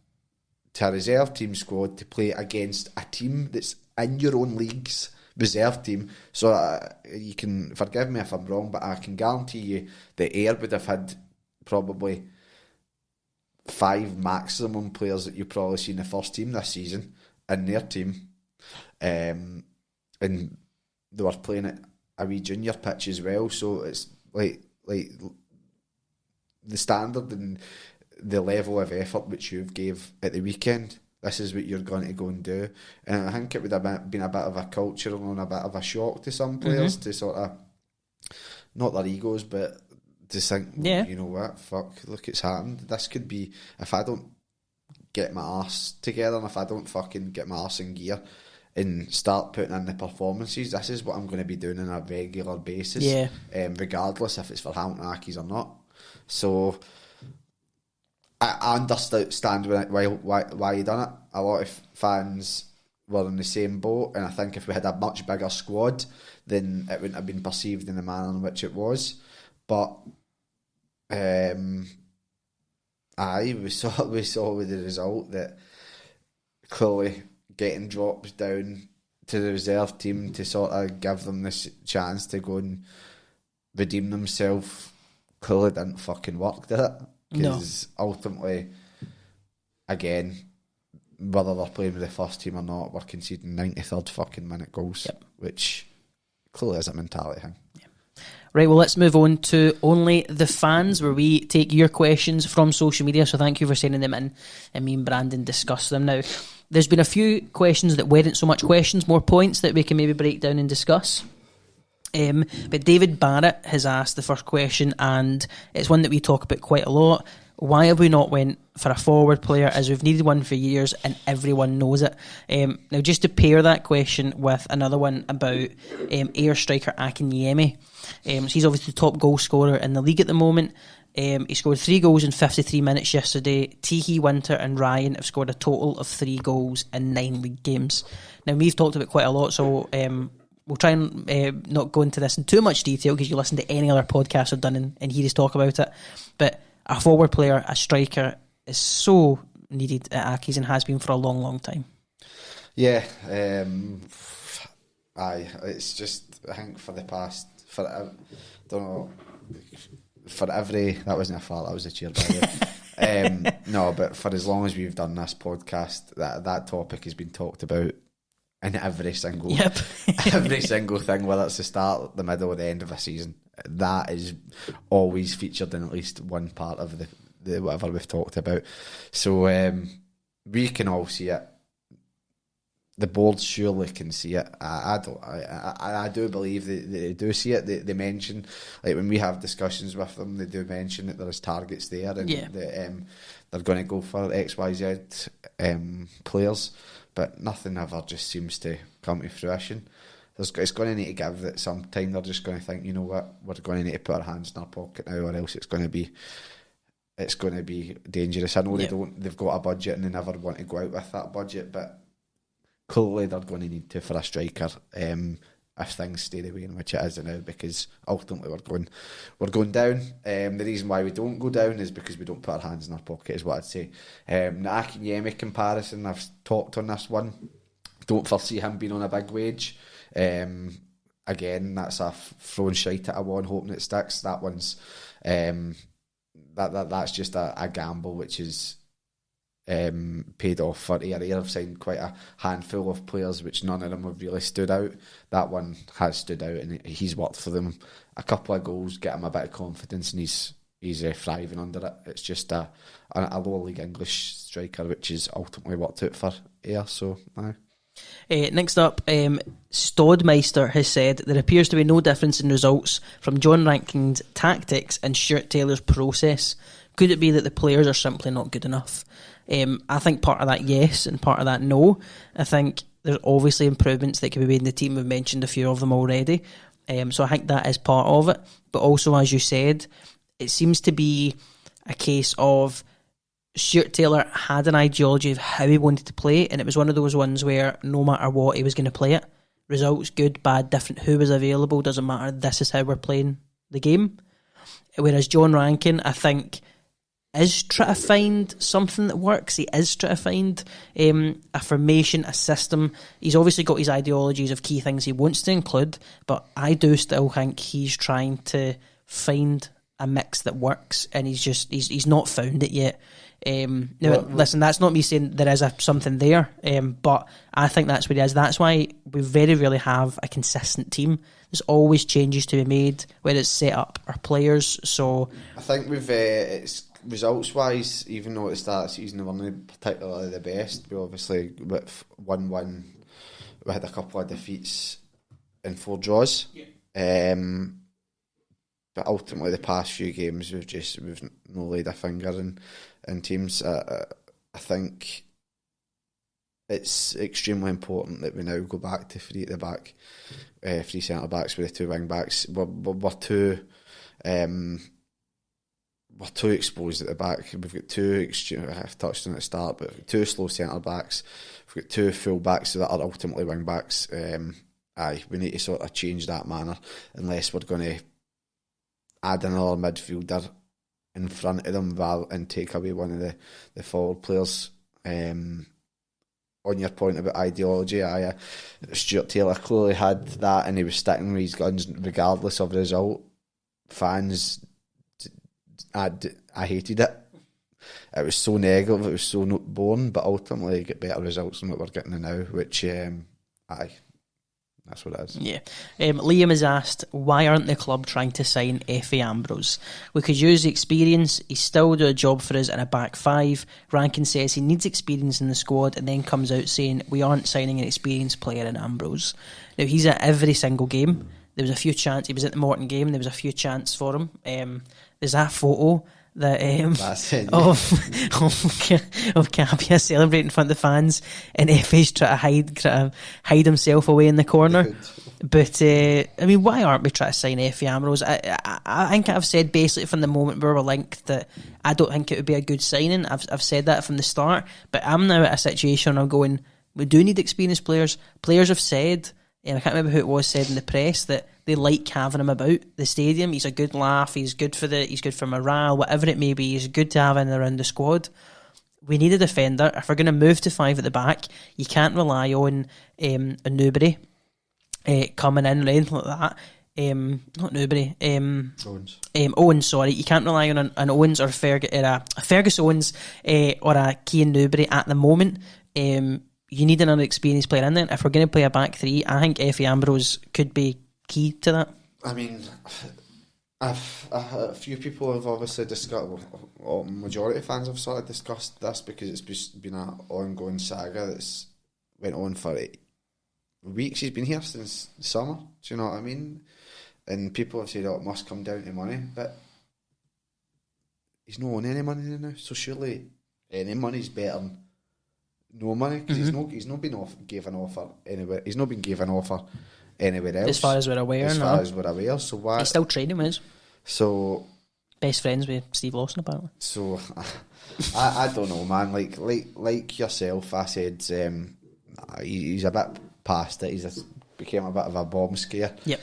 to a reserve team squad to play against a team that's in your own league's reserve team. So you can forgive me if I'm wrong, but I can guarantee you that Ayr would have had probably 5 maximum players that you've probably seen in the first team this season in their team. And they were playing at a wee junior pitch as well, so it's like the standard and the level of effort which you've gave at the weekend, this is what you're going to go and do. And I think it would have been a bit of a cultural and a bit of a shock to some players to sort of, not their egos, but to think, you know what, fuck, look, it's happened. This could be, if I don't get my arse together and if I don't fucking get my arse in gear and start putting in the performances, this is what I'm going to be doing on a regular basis, regardless if it's for Hamilton Accies or not. So I understand why he done it. A lot of fans were in the same boat, and I think if we had a much bigger squad, then it wouldn't have been perceived in the manner in which it was. But we saw with the result that clearly getting dropped down to the reserve team to sort of give them this chance to go and redeem themselves clearly didn't fucking work, did it? Because ultimately, again, whether they're playing with the first team or not, we're conceding 93rd fucking minute goals, which clearly is a mentality thing. Right, well, let's move on to Only the Fans, where we take your questions from social media. So thank you for sending them in, and me and Brandon discuss them. Now, there's been a few questions that weren't so much questions, more points that we can maybe break down and discuss. But David Barrett has asked the first question, and it's one that we talk about quite a lot. Why have we not went for a forward player, as we've needed one for years and everyone knows it? Now, just to pair that question with another one about Ayr striker Akinyemi. So he's obviously the top goal scorer in the league at the moment. He scored 3 goals in 53 minutes yesterday. Teehee, Winter and Ryan have scored a total of 3 goals in 9 league games. Now, we've talked about quite a lot, so we'll try and not go into this in too much detail, because you listen to any other podcast I've done and hear us talk about it. But a forward player, a striker, is so needed at Accies and has been for a long, long time. Yeah, it's just, I think for the past, that wasn't a fart, that was a cheer, by the way. No, but for as long as we've done this podcast, that topic has been talked about in every single every single thing, whether it's the start, the middle or the end of a season. That is always featured in at least one part of the whatever we've talked about. So we can all see it. The board surely can see it. I do believe that they do see it. They mention, like when we have discussions with them, they do mention that there is targets there, and that they're going to go for XYZ players, but nothing ever just seems to come to fruition. It's going to need to give that some time. They're just going to think, you know what, we're going to need to put our hands in our pocket now, or else it's going to be it's going to be dangerous. I know they've got a budget and they never want to go out with that budget, but clearly they're going to need to for a striker if things stay the way in which it is now, because ultimately we're going down. The reason why we don't go down is because we don't put our hands in our pocket, is what I'd say. The Akinyemi comparison, I've talked on this one. Don't foresee him being on a big wage. Again, that's a throwing shite at a one, hoping it sticks. That one's that's just a gamble, which is paid off for Ayr. I've signed quite a handful of players, which none of them have really stood out. That one has stood out, and he's worked for them. A couple of goals, get him a bit of confidence, and he's thriving under it. It's just a lower league English striker, which is ultimately worked out for Ayr. So, next up, Stodmeister has said there appears to be no difference in results from John Ranking's tactics and Stuart Taylor's process. Could it be that the players are simply not good enough? I think part of that yes, and part of that no. I think there's obviously improvements that can be made in the team. We've mentioned a few of them already. So I think that is part of it. But also, as you said, it seems to be a case of Stuart Taylor had an ideology of how he wanted to play, and it was one of those ones where no matter what, he was going to play it. Results, good, bad, different, who was available, doesn't matter. This is how we're playing the game. Whereas John Rankin, I think, is trying to find something that works. He is trying to find a formation, a system. He's obviously got his ideologies of key things he wants to include, but I do still think he's trying to find a mix that works, and he's not found it yet. Listen, that's not me saying there is something there, but I think that's what it is. That's why we very rarely have a consistent team. There's always changes to be made, whether it's set up or players. So I think it's results wise, even though at the start of the season we weren't particularly the best, we obviously with 1-1 we had a couple of defeats and 4 draws. But ultimately the past few games we've no laid a finger in teams. I think it's extremely important that we now go back to 3 at the back, 3 centre backs with the 2 wing backs. We're too exposed at the back. We've got 2 I've touched on at the start, but we've got 2 slow centre backs. We've got 2 full backs that are ultimately wing backs. We need to sort of change that manner, unless we're going to add another midfielder in front of them and take away one of the forward players. On your point about ideology, Stuart Taylor clearly had that, and he was sticking with his guns regardless of the result. Fans, I hated it. It was so negative, it was so boring, but ultimately you get better results than what we're getting now, which that's what it is. Yeah. Liam has asked, why aren't the club trying to sign Effie Ambrose? We could use the experience. He still do a job for us in a back 5. Rankin says he needs experience in the squad, and then comes out saying we aren't signing an experienced player in Ambrose. Now, he's at every single game. There was a few chances. He was at the Morton game. There was a few chances for him. There's that photo that of Capia celebrating in front of the fans, and Effie's trying to hide himself away in the corner. But I mean, why aren't we trying to sign Effie Ambrose? I think I've said basically from the moment we were linked that I don't think it would be a good signing. I've said that from the start, but I'm now at a situation where I'm going, we do need experienced players. Players have said, and I can't remember who it was, said in the press that they like having him about the stadium. He's a good laugh. He's good for morale, whatever it may be. He's good to have in around the squad. We need a defender. If we're going to move to 5 at the back, you can't rely on Newbury coming in or anything like that. Not Newbury. Owens. Sorry, you can't rely on an Owens or a Fergus Owens or a Cian Newbury at the moment. You need another experienced player in there. If we're going to play a back 3, I think Effie Ambrose could be key to that. I mean, a few people have obviously discussed, well, majority of fans have sort of discussed this because it's just been an ongoing saga that's went on for weeks. He's been here since the summer, do you know what I mean? And people have said, it must come down to money, but he's not on any money now, so surely any money's better than no money, because he's not been given offer anywhere. He's not been given offer anywhere else. As far as we're aware, so why? He's still training with us. So Best friends with Steve Lawson, apparently. So, I don't know, man. Like yourself, I said he's a bit past it. Became a bit of a bomb scare. Yep.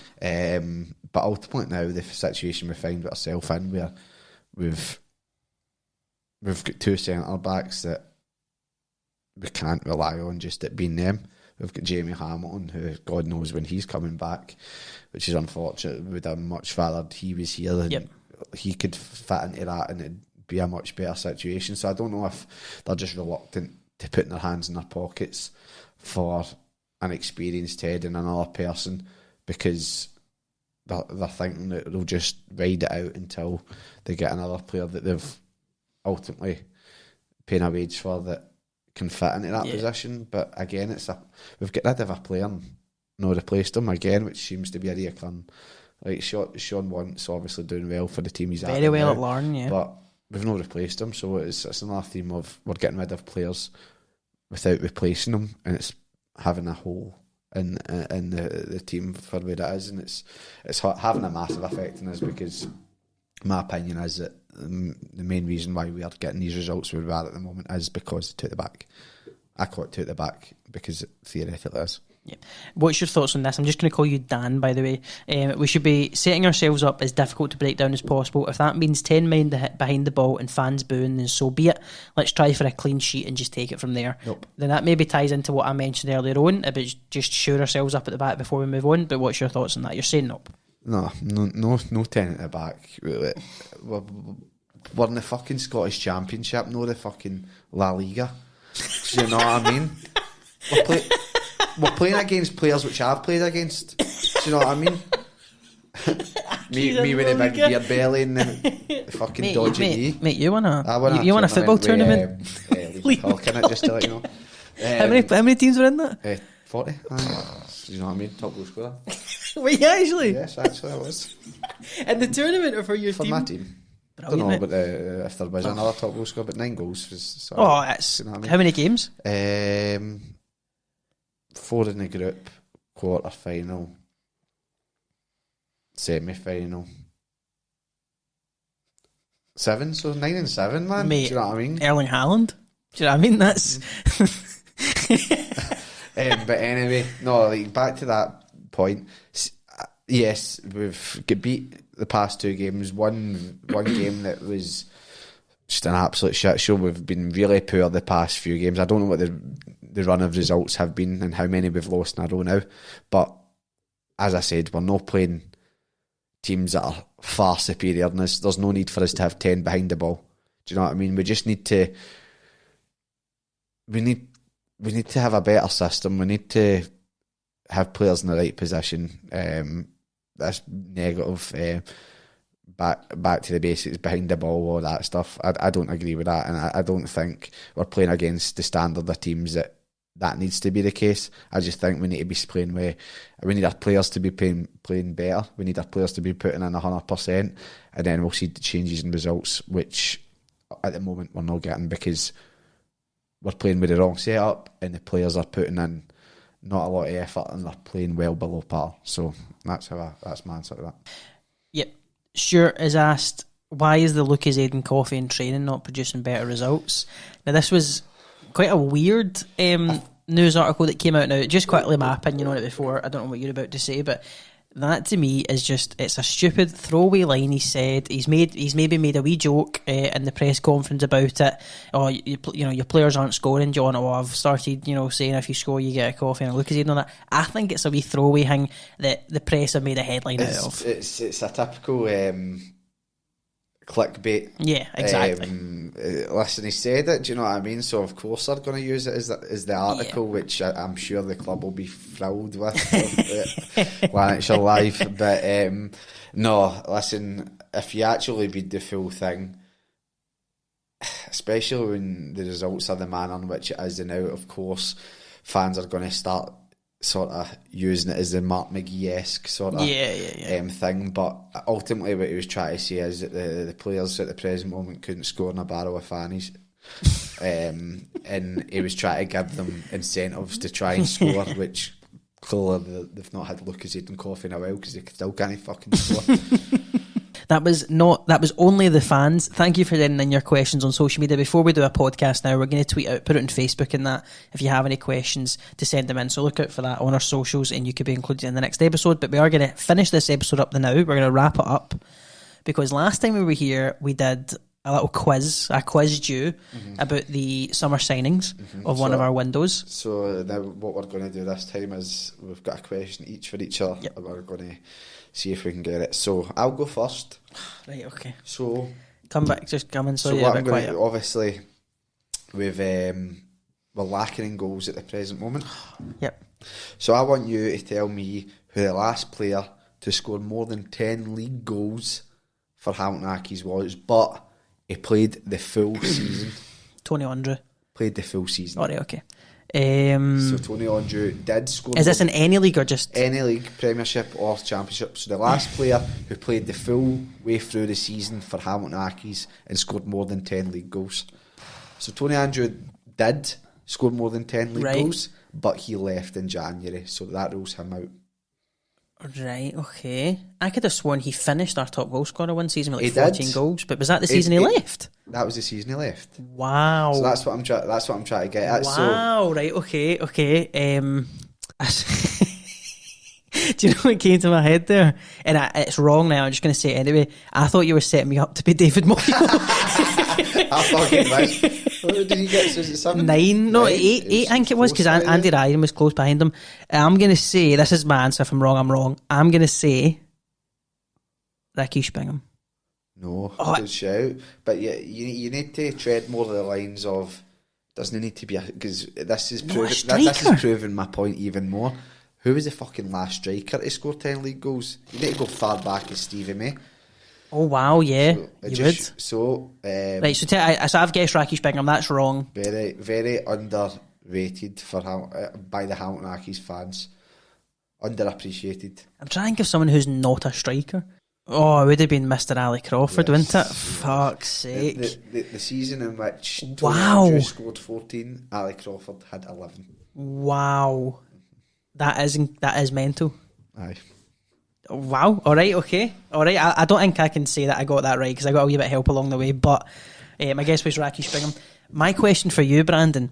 But ultimately now the situation we find ourselves in, where we've got two centre backs that we can't rely on just it being them. We've got Jamie Hamilton, who God knows when he's coming back, which is unfortunate. Would have much rather he was here and he could fit into that, and it'd be a much better situation. So I don't know if they're just reluctant to put their hands in their pockets for an experienced head and another person, because they're thinking that they'll just ride it out until they get another player that they've ultimately paying a wage for that can fit into that position. But again, we've got rid of a player and no replaced him again, which seems to be a reoccurring. Like Sean Want's obviously doing well for the team he's very well now, at Larne, but we've not replaced him, so it's another theme of we're getting rid of players without replacing them, and it's having a hole in the team for where it is, and it's having a massive effect on us, because my opinion is that the main reason why we are getting these results where we are at the moment is because two at the back. I call it two at the back because it theoretically is. Yeah. What's your thoughts on this? I'm just going to call you Dan, by the way. We should be setting ourselves up as difficult to break down as possible. If that means 10 men behind the ball and fans booing, then so be it. Let's try for a clean sheet and just take it from there. Nope. Then that maybe ties into what I mentioned earlier on about just shore ourselves up at the back before we move on. But what's your thoughts on that? You're saying nope. No 10 at the back. We're in the fucking Scottish Championship, no the fucking La Liga. Do you know what I mean? We're playing against players which I've played against. Do you know what I mean? me with a big beer belly and the fucking dodgy knee. Mate, you won a football tournament. Just to let you know. How many teams were in that? 40. Do you know what I mean? Top goal scorer. Were you actually? Yes, actually I was. In the tournament or for your team? For my team. I don't know about if there was another top goal scorer, but 9 goals was... that's... You know what I mean? How many games? 4 in the group, quarter final, semi final, 7, so 9 and 7, man. Mate, do you know what I mean? Erling Haaland. Do you know what I mean? That's. But anyway, no, like back to that point. Yes, we've got beat the past 2 games. One game that was just an absolute shit show. We've been really poor the past few games. I don't know what the run of results have been and how many we've lost in a row now. But as I said, we're not playing teams that are far superior than us. There's no need for us to have 10 behind the ball. Do you know what I mean? We just need to... We need to have a better system. We need to have players in the right position. That's negative. Back to the basics, behind the ball, all that stuff. I don't agree with that, and I don't think we're playing against the standard of teams that needs to be the case. I just think we need to be playing with. We need our players to be playing better. We need our players to be putting in 100%, and then we'll see the changes in results, which at the moment we're not getting because we're playing with the wrong setup, and the players are putting in not a lot of effort, and they're playing well below par. So that's my answer to that. Yep. Stuart has asked, why is the Lucas Aiden coffee in training not producing better results? Now, this was quite a weird news article that came out now. Just quickly, my opinion on it before, I don't know what you're about to say, but that to me is just, it's a stupid throwaway line he said. He's maybe made a wee joke in the press conference about it. Oh, you know, your players aren't scoring, John. Oh, I've started, saying if you score, you get a coffee and a Lucas Aiden on that. I think it's a wee throwaway thing that the press have made a headline out of. It's a typical clickbait. Yeah, exactly. Listen, he said it, do you know what I mean? So of course they're going to use it as the article, which I'm sure the club will be thrilled with when it's live. But no, listen, if you actually read the full thing, especially when the results are the manner in which it is, and now of course fans are going to start sort of using it as the Mark McGee-esque sort of thing, but ultimately what he was trying to say is that the players at the present moment couldn't score in a barrel of fannies, and he was trying to give them incentives to try and score, which clearly they've not had Lucas Aiden coffee in a while because they still can't fucking score. That was only the fans. Thank you for sending in your questions on social media. Before we do a podcast now, we're going to tweet out, put it on Facebook and that, if you have any questions, to send them in. So look out for that on our socials and you could be included in the next episode. But we are going to finish this episode up now. We're going to wrap it up because last time we were here, we did a little quiz. I quizzed you about the summer signings of one of our windows. So now what we're going to do this time is we've got a question each for each other. Yep. And we're going to see if we can get it. So I'll go first. Right, okay. So come back, just come in. So what yeah, I'm going to, obviously we're lacking in goals at the present moment. Yep. So I want you to tell me who the last player to score more than 10 league goals for Hamilton Accies was, but he played the full season. Tony Andre. Played the full season. Alright, okay. So Tony Andre did score. Is this in any league or just any league, Premiership or Championship? So the last player who played the full way through the season for Hamilton Accies and scored more than 10 league goals. So Tony Andre did score more than 10 league goals, but he left in January, so that rules him out. Right, okay. I could have sworn he finished our top goal scorer one season with like He 14 did. goes, but was that the season he left? That was the season he left. Wow. So that's what I'm trying to get at. Wow, right, okay. Do you know what came to my head there? And it's wrong now, I'm just going to say it anyway. I thought you were setting me up to be David Moyle. I fucking right. What did he get? So is it 7? 9? No, 8 I think it was, because Andy Ryan was close behind him. I'm going to say, this is my answer, if I'm wrong, I'm wrong. I'm going to say Rakesh Bingham. No, good shout. But you need to tread more of the lines of, doesn't need to be, because this is proving my point even more. Who was the fucking last striker to score 10 league goals? You need to go far back as Stevie May. Oh wow, yeah, So, you would. So Right, so I've guessed Rakesh Bingham. That's wrong. very, very underrated by the Hamilton Accies fans. Underappreciated. I'm trying to think of someone who's not a striker. Oh, it would have been Mr. Ali Crawford, wouldn't it? Fuck's sake. The season in which Wow. Tony Andrew scored 14, Ali Crawford had 11. Wow. That is mental. Aye. Wow. All right. Okay. All right. I don't think I can say that I got that right because I got a wee bit of help along the way. But my guess was Rakesh Bingham. My question for you, Brandon,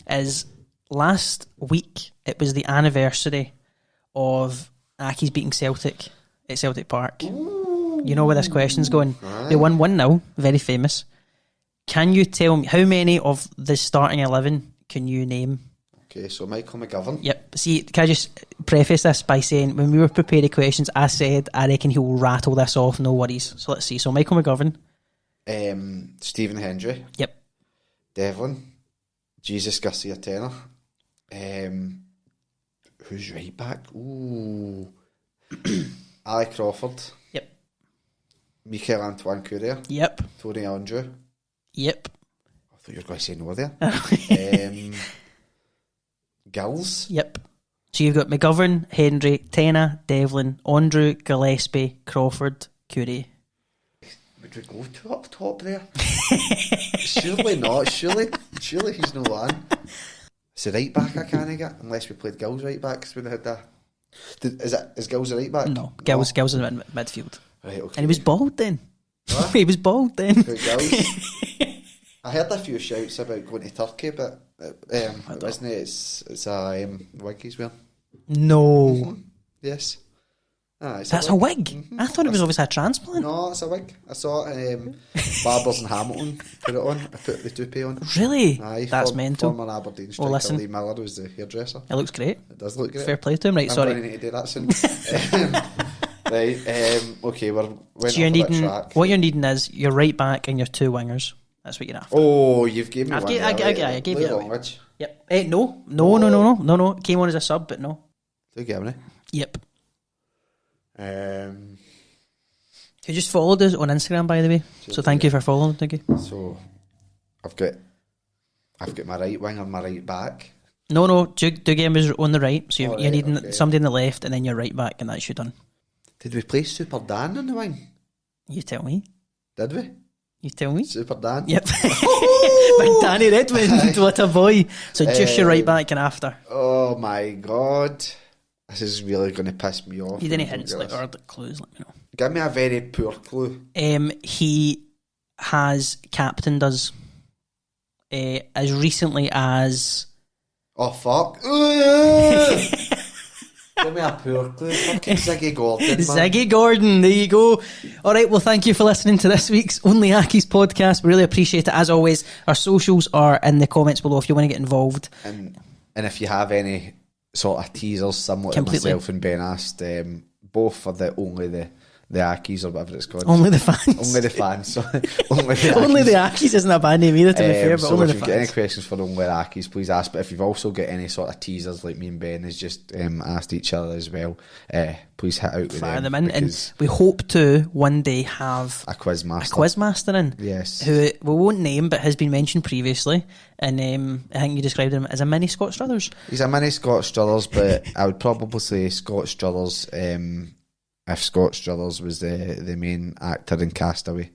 is last week it was the anniversary of Accies beating Celtic at Celtic Park. Ooh. You know where this question's going. Right. They won 1-0. Very famous. Can you tell me how many of the starting 11 can you name? Okay, so Michael McGovern. Yep. See, can I just preface this by saying when we were preparing questions, I said I reckon he will rattle this off, no worries. So let's see. So Michael McGovern. Stephen Hendry. Yep. Devlin. Jesus Garcia Tenor. Who's right back? Ooh. Ali Crawford. Yep. Michael Antoine Courier. Yep. Tony Andrew. Yep. I thought you were going to say no there. Gills. Yep. So you've got McGovern, Hendry, Tenor, Devlin, Andrew, Gillespie, Crawford, Curie. Would we go to up top there? Surely not. Surely he's no one. It's a right back I can't get unless we played Gills right back because we had that. Is Gills a right back? No, Gills is in midfield. Right, okay. And he was bald then. What? He was bald then. Gills. I heard a few shouts about going to Turkey, but isn't it? It's a wig he's wearing. No. Mm-hmm. Yes. That's a wig? Mm-hmm. I thought it was obviously a transplant. No, it's a wig. I saw it. Barbers in Hamilton put it on. I put the toupee on. Really? Aye, that's mental. Former Aberdeen striker Lee Miller was the hairdresser. It looks great. It does look great. Fair play to him. Right, I'm sorry. going to need to do that soon. Right. Okay, we're so you're needing, what you're needing is your right back and your two wingers. That's what you're after. Oh, you've given me one. I gave you that. Yep. No. Came on as a sub, but no. Did you give me? Yep. You just followed us on Instagram, by the way. So thank you for following. Thank you. So I've got my right wing and my right back. No. Duggan was on the right, so you're needing somebody on the left, and then your right back, and that's you done. Did we play Super Dan on the wing? You tell me. Did we? You tell me. Super Dan. Yep. Big Danny Redmond. What a boy. So just your right back and after. Oh my God. This is really going to piss me off. You didn't hints or the clues, let me know. Give me a very poor clue. He has captained us as recently as... Oh, fuck. Give me a poor clue. Fucking Ziggy Gordon, man. Ziggy Gordon, there you go. Alright, well, thank you for listening to this week's Only Accies podcast. We really appreciate it. As always, our socials are in the comments below if you want to get involved. And if you have any sort of teasers, similar Completely. to myself and Ben asked, both for the Accies or whatever it's called. Only the fans. Only the fans. Sorry. Only the Only the Accies isn't a bad name either, to be fair, but so only if the you've got any fans. questions for Only the Accies, please ask. But if you've also got any sort of teasers like me and Ben has just asked each other as well, please hit out with Fire them in. because And we hope to one day have a quizmaster. a quizmaster in. Yes. Who we won't name but has been mentioned previously. And I think you described him as a mini Scott Struthers. He's a mini Scott Struthers, but I would probably say Scott Struthers if Scott Struthers was the main actor in Castaway.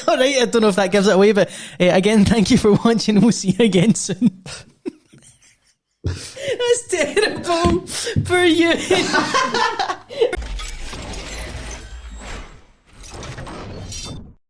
Alright, I don't know if that gives it away, but again, thank you for watching and we'll see you again soon. That's terrible for you.